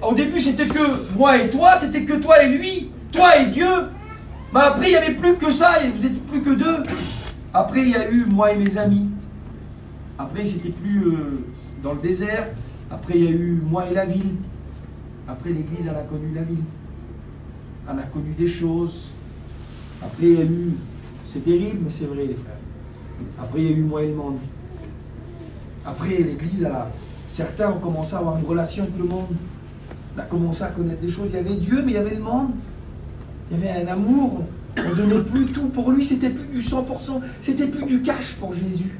Au début, c'était que moi et toi, c'était que toi et lui, toi et Dieu. Mais après, il n'y avait plus que ça, et vous n'étiez plus que deux. Après, il y a eu moi et mes amis. Après, c'était plus dans le désert. Après, il y a eu moi et la ville. Après, l'Église, elle a connu la ville. Elle a connu des choses. Après, il y a eu... C'est terrible, mais c'est vrai, les frères. Après, il y a eu moi et le monde. Après, l'Église, certains ont commencé à avoir une relation avec le monde. On a commencé à connaître des choses. Il y avait Dieu, mais il y avait le monde. Il y avait un amour. On ne donnait plus tout pour lui. C'était plus du 100%. C'était plus du cash pour Jésus.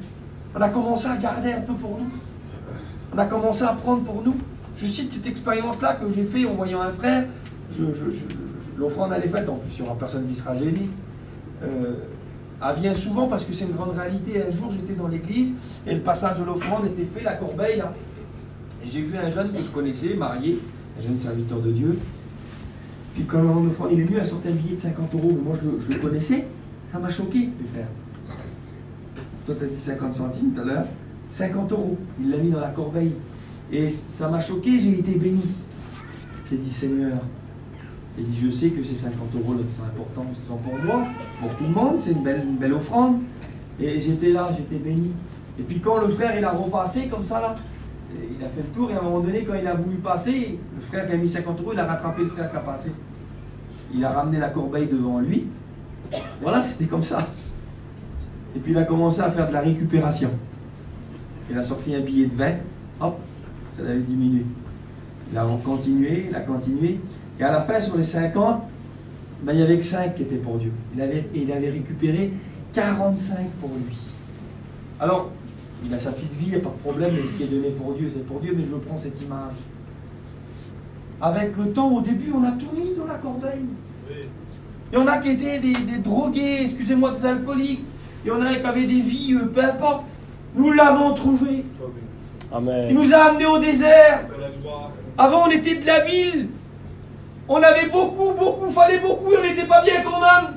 On a commencé à garder un peu pour nous. On a commencé à prendre pour nous. Je cite cette expérience-là que j'ai fait en voyant un frère. L'offrande, elle est faite. En plus, il n'y aura personne qui sera gêné. Elle vient souvent parce que c'est une grande réalité. Un jour, j'étais dans l'église et le passage de l'offrande était fait, la corbeille. Là. Et j'ai vu un jeune que je connaissais, marié, un jeune serviteur de Dieu. Puis quand l'offrande il est venu, elle sortait un billet de 50 €. Mais moi, je le connaissais. Ça m'a choqué, les frères. toi tu as dit 50 centimes tout à l'heure, 50 €. Il l'a mis dans la corbeille. Et ça m'a choqué, j'ai été béni. J'ai dit Seigneur, et dit je sais que ces 50 € là qui sont importants, ce sont pour moi, pour tout le monde, c'est une belle offrande. Et j'étais là, j'étais béni. Et puis quand le frère il a repassé comme ça là, il a fait le tour et à un moment donné quand il a voulu passer, le frère qui a mis 50 €, il a rattrapé le frère qui a passé. Il a ramené la corbeille devant lui. Voilà, c'était comme ça. Et puis il a commencé à faire de la récupération. Il a sorti un billet de 20, hop, ça l'avait diminué. Il a continué, et à la fin, sur les 50, ben, il n'y avait que 5 qui étaient pour Dieu. Il avait récupéré 45 pour lui. Alors, il a sa petite vie, il n'y a pas de problème, mais ce qui est donné pour Dieu, c'est pour Dieu, mais je prends cette image. Avec le temps, au début, on a tout mis dans la corbeille. Il y en a qui étaient des drogués, excusez-moi, des alcooliques. Il y en a qui avaient des vies, peu importe. Nous l'avons trouvé. Amen. Il nous a amenés au désert. Avant, on était de la ville. On avait beaucoup, fallait beaucoup, et on n'était pas bien quand même.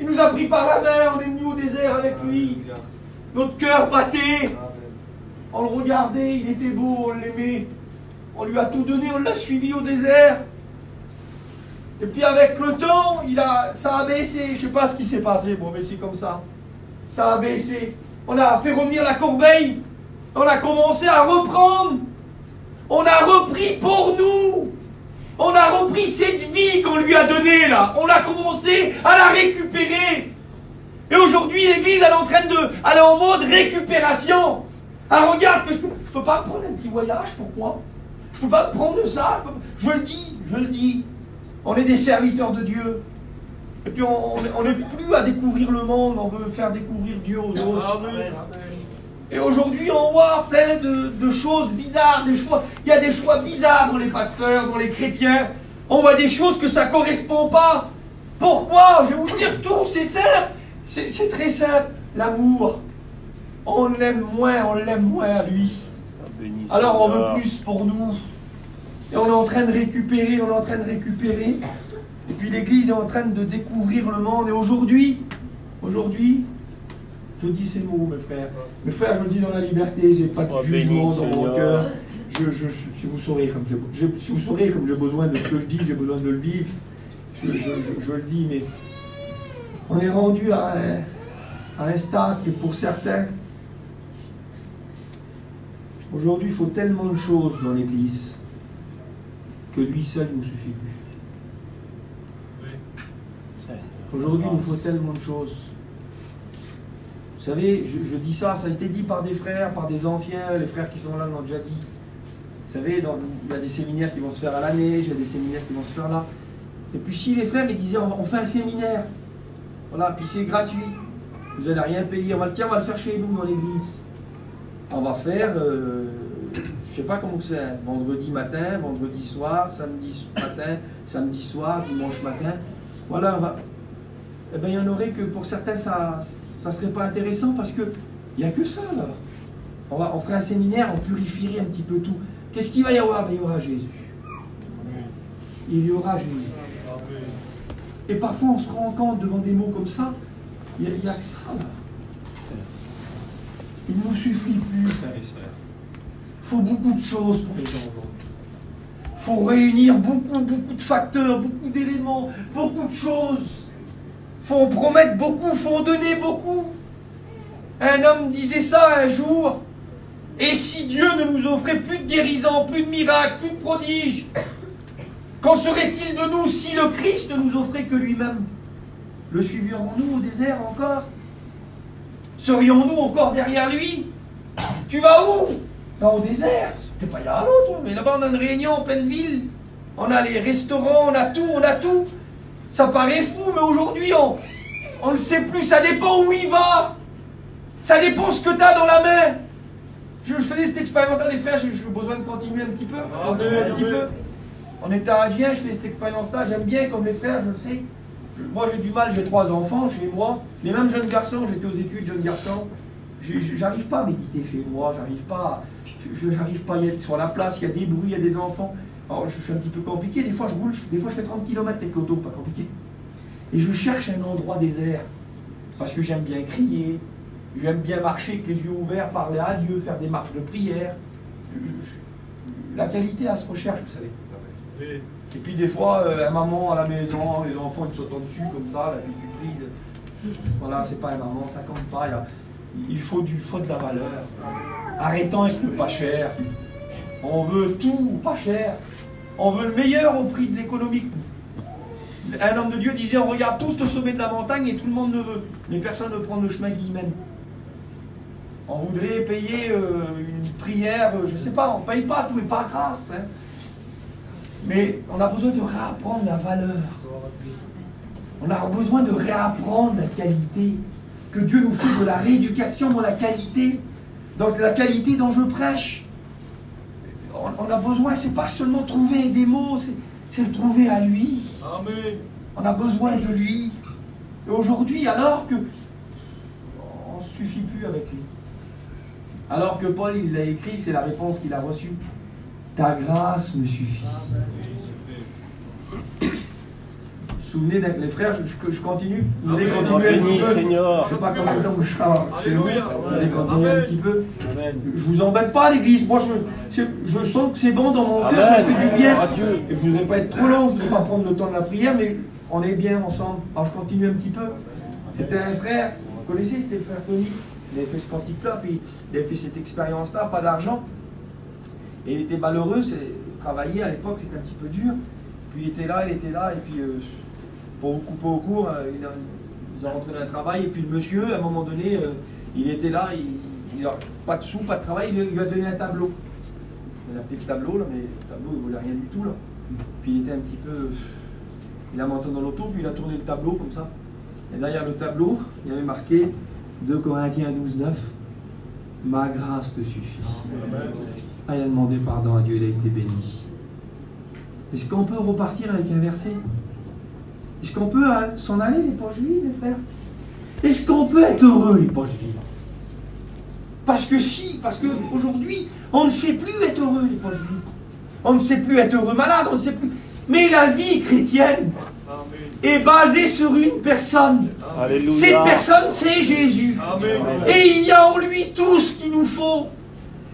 Il nous a pris par la main, on est venu au désert avec lui. Notre cœur battait. On le regardait, il était beau, on l'aimait. On lui a tout donné, on l'a suivi au désert. Et puis avec le temps, ça a baissé. Je ne sais pas ce qui s'est passé, bon, mais c'est comme ça. Ça a baissé. On a fait revenir la corbeille. On a commencé à reprendre. On a repris pour nous. On a repris cette vie qu'on lui a donnée là. On a commencé à la récupérer. Et aujourd'hui, l'église, elle est en train elle est en mode récupération. Ah, regarde, que je peux pas me prendre un petit voyage, pourquoi? Je peux pas me prendre ça. Je le dis. On est des serviteurs de Dieu. Et puis on n'est plus à découvrir le monde, on veut faire découvrir Dieu aux autres. Amen. Et aujourd'hui, on voit plein de choses bizarres, des choix. Il y a des choix bizarres dans les pasteurs, dans les chrétiens. On voit des choses que ça ne correspond pas. Pourquoi? Je vais vous dire tout, c'est simple. C'est très simple. L'amour. On l'aime moins, lui. Alors on veut plus pour nous. Et on est en train de récupérer, Et puis l'église est en train de découvrir le monde. Et aujourd'hui, je dis ces mots, mes frères. Mes frères, je le dis dans la liberté, j'ai pas de jugement dans mon cœur. Si vous saurez comme j'ai besoin de ce que je dis, j'ai besoin de le vivre, je le dis, mais on est rendu à un stade que pour certains, aujourd'hui, il faut tellement de choses dans l'église que lui seul ne nous suffit plus. Aujourd'hui, il nous faut tellement de choses. Vous savez, je dis ça a été dit par des frères, par des anciens, les frères qui sont là l'ont déjà dit. Vous savez, il y a des séminaires qui vont se faire à l'année, il y a des séminaires qui vont se faire là. Et puis si les frères ils disaient, on fait un séminaire, voilà, puis c'est gratuit, vous n'allez rien payer, on va le faire chez nous dans l'église. On va faire, je ne sais pas comment c'est, vendredi matin, vendredi soir, samedi matin, samedi soir, dimanche matin. Voilà, on va... Eh bien, il y en aurait que pour certains, ça ne serait pas intéressant parce qu'il n'y a que ça, là. On ferait un séminaire, on purifierait un petit peu tout. Qu'est-ce qu'il va y avoir? Ben, il y aura Jésus. Il y aura Jésus. Et parfois, on se rend compte devant des mots comme ça, il n'y a que ça, là. Il ne nous suffit plus, frères et sœurs. Il faut beaucoup de choses pour les gens aujourd'hui. Il faut réunir beaucoup de facteurs, beaucoup d'éléments, beaucoup de choses. Il faut en promettre beaucoup, il faut en donner beaucoup. Un homme disait ça un jour. Et si Dieu ne nous offrait plus de guérisons, plus de miracles, plus de prodiges, qu'en serait-il de nous si le Christ ne nous offrait que lui-même? Le suivrions-nous au désert encore? Serions-nous encore derrière lui? Tu vas où? Là, au désert. T'es pas là à l'autre, mais là-bas on a une réunion en pleine ville. On a les restaurants, on a tout. Ça paraît fou, mais aujourd'hui on ne sait plus. Ça dépend où il va. Ça dépend ce que tu as dans la main. Je faisais cette expérience-là, les frères, j'ai besoin de continuer un petit peu. On était à Agien, je fais cette expérience-là, j'aime bien comme les frères, je le sais. Moi j'ai du mal, j'ai 3 enfants chez moi. Les mêmes jeunes garçons, j'étais aux études jeunes garçons. J'arrive pas à méditer chez moi, j'arrive pas à y être sur la place, il y a des bruits, il y a des enfants. Alors je suis un petit peu compliqué, des fois je roule, des fois je fais 30 km avec l'auto, pas compliqué. Et je cherche un endroit désert, parce que j'aime bien crier, J'aime bien marcher avec les yeux ouverts, parler à Dieu, faire des marches de prière. La qualité, elle se recherche, vous savez. Et puis des fois, un maman à la maison, les enfants ils te sautent dessus comme ça, là, puis tu pries. Voilà, c'est pas un maman, ça compte pas. Il faut de la valeur. Arrêtons avec le pas cher. On veut tout pas cher. On veut le meilleur au prix de l'économique. Un homme de Dieu disait, on regarde tous le sommet de la montagne et tout le monde le veut. Mais personne ne prend le chemin qui y mène. On voudrait payer une prière, je ne sais pas, on ne paye pas, tout n'est pas grâce. Hein. Mais on a besoin de réapprendre la valeur. On a besoin de réapprendre la qualité. Que Dieu nous fait de la rééducation dans la qualité. Dans la qualité dont je prêche. On a besoin, c'est pas seulement trouver des mots, c'est le trouver à lui. Amen. On a besoin de lui. Et aujourd'hui, alors que on ne suffit plus avec lui. Alors que Paul, il l'a écrit, c'est la réponse qu'il a reçue. Ta grâce me suffit. Vous vous souvenez, les frères, je continue. Vous allez continuer un petit peu. Seigneur. Je ne sais pas comment c'est dans le char chez vous. Vous allez continuer un petit peu. Amen. Je vous embête pas, l'église. Moi, je sens que c'est bon dans mon cœur, ça me fait du bien. Adieu. Et je ne voudrais pas être trop long, je ne voudrais pas prendre le temps de la prière, mais on est bien ensemble. Alors je continue un petit peu. C'était un frère, vous connaissez, c'était le frère Tony. Il avait fait ce cantique-là, puis il avait fait cette expérience-là, pas d'argent. Et il était malheureux, travailler à l'époque c'était un petit peu dur. Puis il était là, et puis pour vous couper au court, ils ont rentré dans un travail, et puis le monsieur, à un moment donné, il était là, il n'a pas de sous, pas de travail, il lui a donné un tableau. Il a appelé le tableau, là, mais le tableau il ne valait rien du tout. Là. Puis il était un petit peu. Il a monté dans l'auto, puis il a tourné le tableau comme ça. Et derrière le tableau, il y avait marqué 2 Corinthiens 12:9. Ma grâce te suffit. Ah, il a demandé pardon à Dieu, il a été béni. Est-ce qu'on peut repartir avec un verset? Est-ce qu'on peut s'en aller les poches vides, les frères? Est-ce qu'on peut être heureux les poches vides? Parce qu'aujourd'hui, on ne sait plus être heureux les poches vides. On ne sait plus être heureux malade, on ne sait plus. Mais la vie chrétienne est basée sur une personne. Alléluia. Cette personne, c'est Jésus. Amen. Et il y a en lui tout ce qu'il nous faut.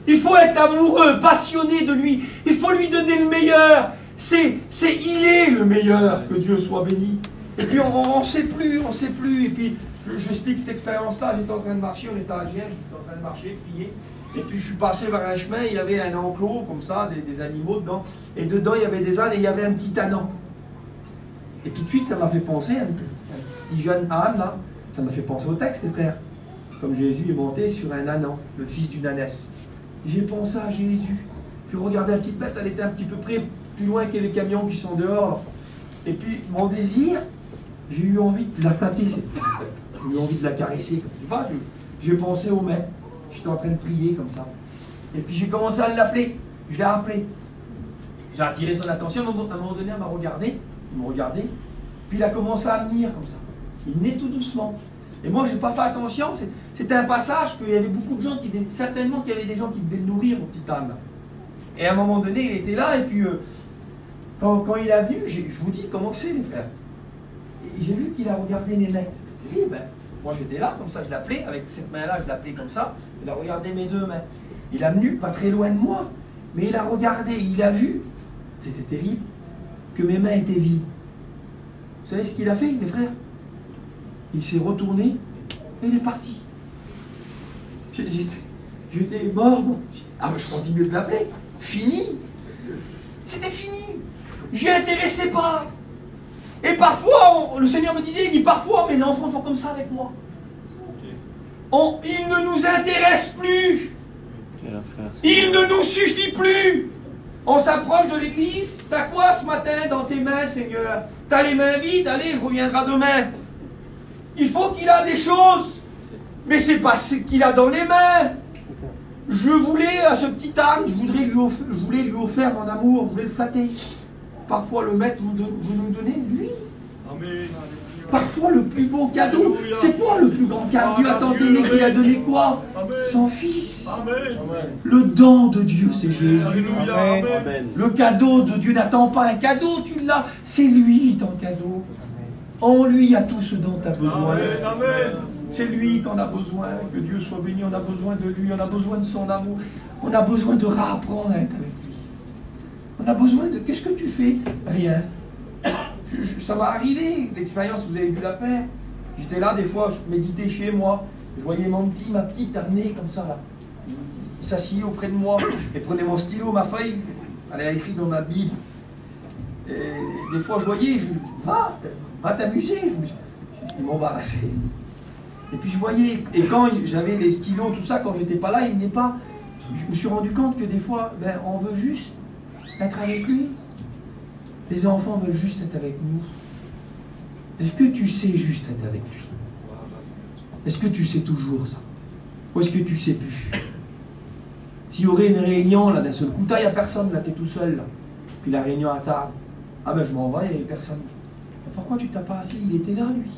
Il faut être amoureux, passionné de lui. Il faut lui donner le meilleur. Il est le meilleur, que Dieu soit béni. Et puis on ne sait plus. Et puis j'explique cette expérience-là. J'étais en train de marcher, on était à Gien, j'étais en train de marcher, prier. Et puis je suis passé vers un chemin, il y avait un enclos comme ça, des animaux dedans. Et dedans il y avait des ânes et il y avait un petit ânon. Et tout de suite ça m'a fait penser, un petit jeune âne là, ça m'a fait penser au texte les frères. Comme Jésus est monté sur un ânon, le fils d'une ânesse. J'ai pensé à Jésus. Je regardais la petite bête, elle était un petit peu près plus loin que les camions qui sont dehors. Et puis mon désir, j'ai eu envie de la flatter. J'ai eu envie de la caresser. Tu vois, j'ai pensé au maître. J'étais en train de prier comme ça. Et puis j'ai commencé à l'appeler. Je l'ai appelé. J'ai attiré son attention. À un moment donné, elle m'a regardé. Il m'a regardé. Puis il a commencé à venir comme ça. Il venait tout doucement. Et moi, je n'ai pas fait attention. C'était un passage qu'il y avait beaucoup de gens qui devaient, certainement qu'il y avait des gens qui devaient le nourrir au petit âne. Et à un moment donné, il était là. Et puis, quand il a venu, je vous dis comment que c'est, les frères. J'ai vu qu'il a regardé mes mains. J'ai dit, moi j'étais là, comme ça, je l'appelais, avec cette main-là, je l'appelais comme ça, il a regardé mes 2 mains. Il a venu pas très loin de moi, mais il a regardé, il a vu, c'était terrible, que mes mains étaient vides. Vous savez ce qu'il a fait, mes frères? Il s'est retourné et il est parti. J'étais mort. Ah, mais je continuais de l'appeler. Fini. C'était fini. J'y intéressais pas. Et parfois, le Seigneur me disait, il dit, parfois mes enfants font comme ça avec moi. Il ne nous intéresse plus. Il ne nous suffit plus. On s'approche de l'église. T'as quoi ce matin dans tes mains, Seigneur? T'as les mains vides? Allez, il reviendra demain. Il faut qu'il a des choses. Mais c'est pas ce qu'il a dans les mains. Je voulais, à ce petit âne, je voulais lui offrir mon amour, je voulais le flatter. Parfois, le maître, vous nous donnez, lui. Amen. Parfois, le plus beau cadeau, c'est quoi le plus grand cadeau? Dieu a tant aimé qu'il a donné quoi? Son Fils. Amen. Le don de Dieu, c'est Jésus. Alléluia. Amen. Le cadeau de Dieu n'attend pas un cadeau, tu l'as. C'est lui ton cadeau. En lui, il y a tout ce dont tu as besoin. Amen. C'est lui qu'on a besoin, que Dieu soit béni, on a besoin de lui, on a besoin de son amour, on a besoin de réapprendre à être avec lui. On a besoin de... Qu'est-ce que tu fais? Rien. Ça va arriver, l'expérience, vous avez dû la faire. J'étais là, des fois, je méditais chez moi, je voyais ma petite amenée comme ça, là. Il s'asseyait auprès de moi, et prenait mon stylo, ma feuille, elle a écrit dans ma Bible. Et des fois, je voyais, va t'amuser. C'était m'embarrasser. Et puis je voyais, et quand j'avais les stylos, tout ça, quand j'étais pas là, il n'est pas. Je me suis rendu compte que des fois, on veut juste être avec lui. Les enfants veulent juste être avec nous. Est-ce que tu sais juste être avec lui? Est-ce que tu sais toujours ça? Ou est-ce que tu sais plus? S'il y aurait une réunion, là, d'un seul coup, il n'y a personne, là, tu es tout seul, là. Puis la réunion à table. Ah ben je m'en vais, il n'y avait personne. Mais pourquoi tu t'as pas assis? Il était là, lui.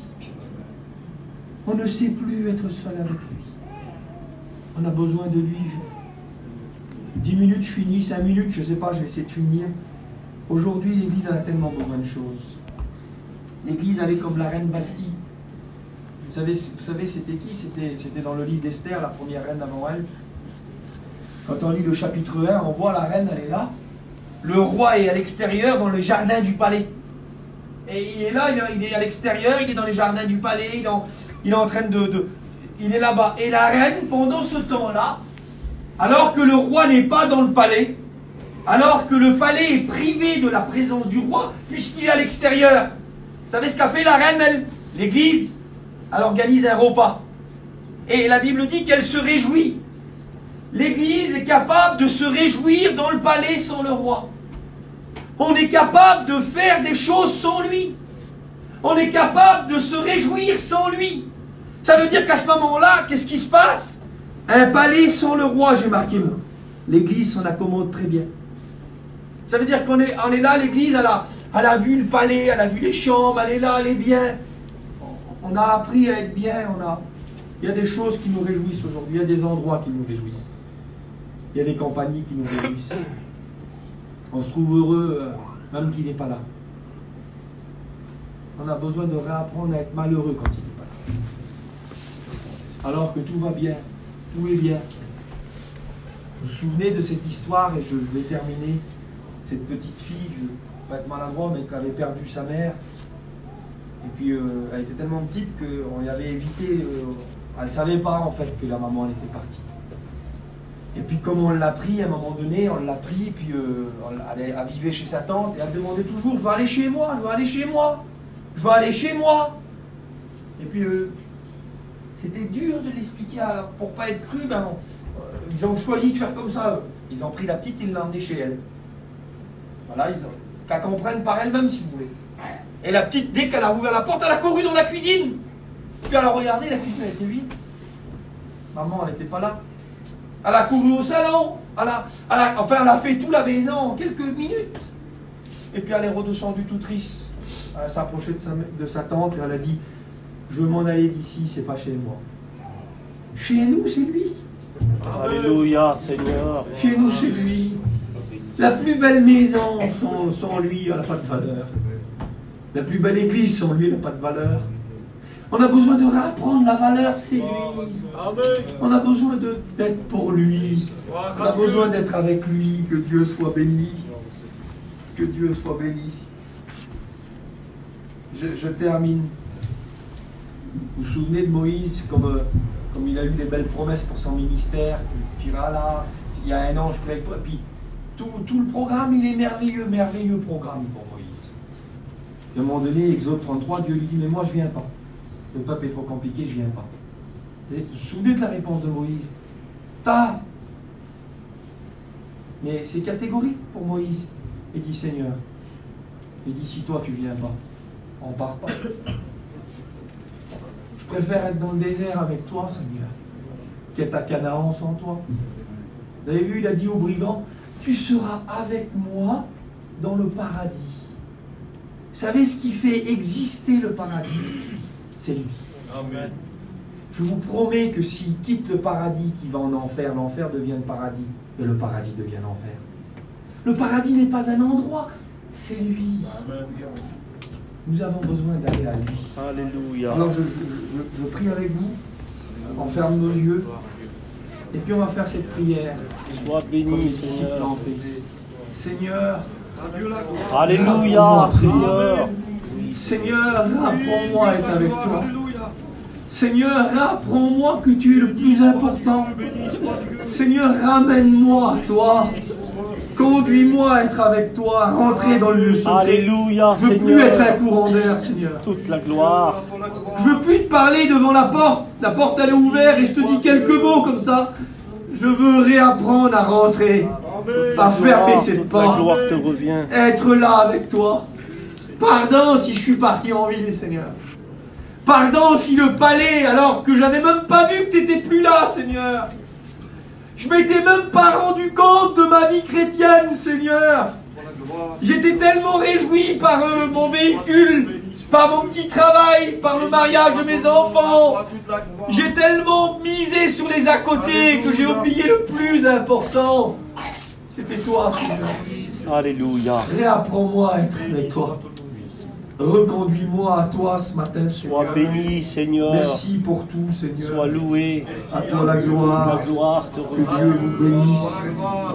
On ne sait plus être seul avec lui. On a besoin de lui. 10 minutes, je finis, 5 minutes, je ne sais pas, je vais essayer de finir. Aujourd'hui, l'Église elle a tellement besoin de choses. L'Église, elle est comme la reine Bastille. Vous savez c'était qui? C'était dans le livre d'Esther, la première reine avant elle. Quand on lit le chapitre 1, on voit la reine, elle est là. Le roi est à l'extérieur, dans le jardin du palais. Et il est là, il est à l'extérieur, il est dans les jardins du palais, il est en train il est là-bas. Et la reine, pendant ce temps-là, alors que le roi n'est pas dans le palais, alors que le palais est privé de la présence du roi, puisqu'il est à l'extérieur, vous savez ce qu'a fait la reine, elle? L'église, elle organise un repas. Et la Bible dit qu'elle se réjouit. L'Église est capable de se réjouir dans le palais sans le roi. On est capable de faire des choses sans lui. On est capable de se réjouir sans lui. Ça veut dire qu'à ce moment-là, qu'est-ce qui se passe? Un palais sans le roi, j'ai marqué moi. L'Église s'en accommode très bien. Ça veut dire qu'on est là, l'Église, elle a vu le palais, elle a vu les chambres, elle est là, elle est bien. On a appris à être bien, il y a des choses qui nous réjouissent aujourd'hui, il y a des endroits qui nous réjouissent. Il y a des compagnies qui nous réjouissent. On se trouve heureux, même qu'il n'est pas là. On a besoin de réapprendre à être malheureux quand il n'est pas là. Alors que tout va bien, tout est bien. Vous vous souvenez de cette histoire, et je vais terminer, cette petite fille, je ne vais pas être maladroit, mais qui avait perdu sa mère. Et puis elle était tellement petite qu'on y avait évité, elle ne savait pas en fait que la maman elle était partie. Et puis comme on l'a pris, à un moment donné, on l'a pris, puis elle vivait chez sa tante, et elle demandait toujours, je veux aller chez moi, je veux aller chez moi, je veux aller chez moi. Et puis c'était dur de l'expliquer, pour ne pas être cru, ils ont choisi de faire comme ça. Ils ont pris la petite et l'ont emmenée chez elle. Voilà, qu'elle comprenne par elle-même si vous voulez. Et la petite, dès qu'elle a ouvert la porte, elle a couru dans la cuisine. Puis elle a regardé, la cuisine elle était vide. Maman, elle n'était pas là. Elle a couru au salon. Elle a fait tout la maison en quelques minutes. Et puis elle est redescendue tout triste. Elle s'est approchée de sa tante et elle a dit, je veux m'en aller d'ici, c'est pas chez moi. Chez nous, c'est lui. Alléluia, Seigneur. Chez nous, c'est lui. La plus belle maison sans lui, elle n'a pas de valeur. La plus belle église sans lui, elle n'a pas de valeur. On a besoin de réapprendre la valeur, c'est lui. On a besoin d'être pour lui. On a besoin d'être avec lui. Que Dieu soit béni. Que Dieu soit béni. Je termine. Vous vous souvenez de Moïse, comme il a eu des belles promesses pour son ministère. Tu iras là, il y a un ange qui est avec toi. Et puis tout le programme, il est merveilleux, merveilleux programme pour Moïse. Et à un moment donné, Exode 33, Dieu lui dit, mais moi je ne viens pas. Le peuple est trop compliqué, je ne viens pas. Vous vous souvenez de la réponse de Moïse? Mais c'est catégorique pour Moïse. Il dit, Seigneur, il dit, si toi tu ne viens pas, on ne part pas. Je préfère être dans le désert avec toi, Seigneur, qu'être à Canaan sans toi. Vous avez vu, il a dit aux brigands, tu seras avec moi dans le paradis. Vous savez ce qui fait exister le paradis? C'est lui. Amen. Je vous promets que s'il quitte le paradis, qu'il va en enfer, l'enfer devient le paradis, et le paradis devient l'enfer. Le paradis n'est pas un endroit, c'est lui. Amen. Nous avons besoin d'aller à lui. Alléluia. Alors je prie avec vous, on ferme nos yeux, et puis on va faire cette prière. Sois Comme béni, les disciples Seigneur. l'ont fait. Seigneur, Alléluia, Seigneur. Seigneur, apprends-moi à être avec toi. Seigneur, apprends-moi que tu es le plus important. Seigneur, ramène-moi à toi. Conduis-moi à être avec toi, à rentrer dans le lieu secret. Alléluia, Je veux plus être un Seigneur. courant d'air, Seigneur. Toute la gloire. Je veux plus te parler devant la porte. La porte elle est ouverte et je te dis quelques mots comme ça. Je veux réapprendre à rentrer, à fermer cette Toute la porte, gloire te revient. être là avec toi. Pardon si je suis parti en ville, Seigneur. Pardon si le palais, alors que j'avais même pas vu que tu n'étais plus là, Seigneur. Je m'étais même pas rendu compte de ma vie chrétienne, Seigneur. J'étais tellement réjoui par mon véhicule, par mon petit travail, par le mariage de mes enfants. J'ai tellement misé sur les à côté que j'ai oublié le plus important. C'était toi, Seigneur. Alléluia. Réapprends-moi à être avec toi. Reconduis-moi à toi ce matin, Sois Seigneur. béni, Seigneur. Merci pour tout, Seigneur. Sois loué. À toi la gloire. La gloire te Que revient. Dieu nous bénisse.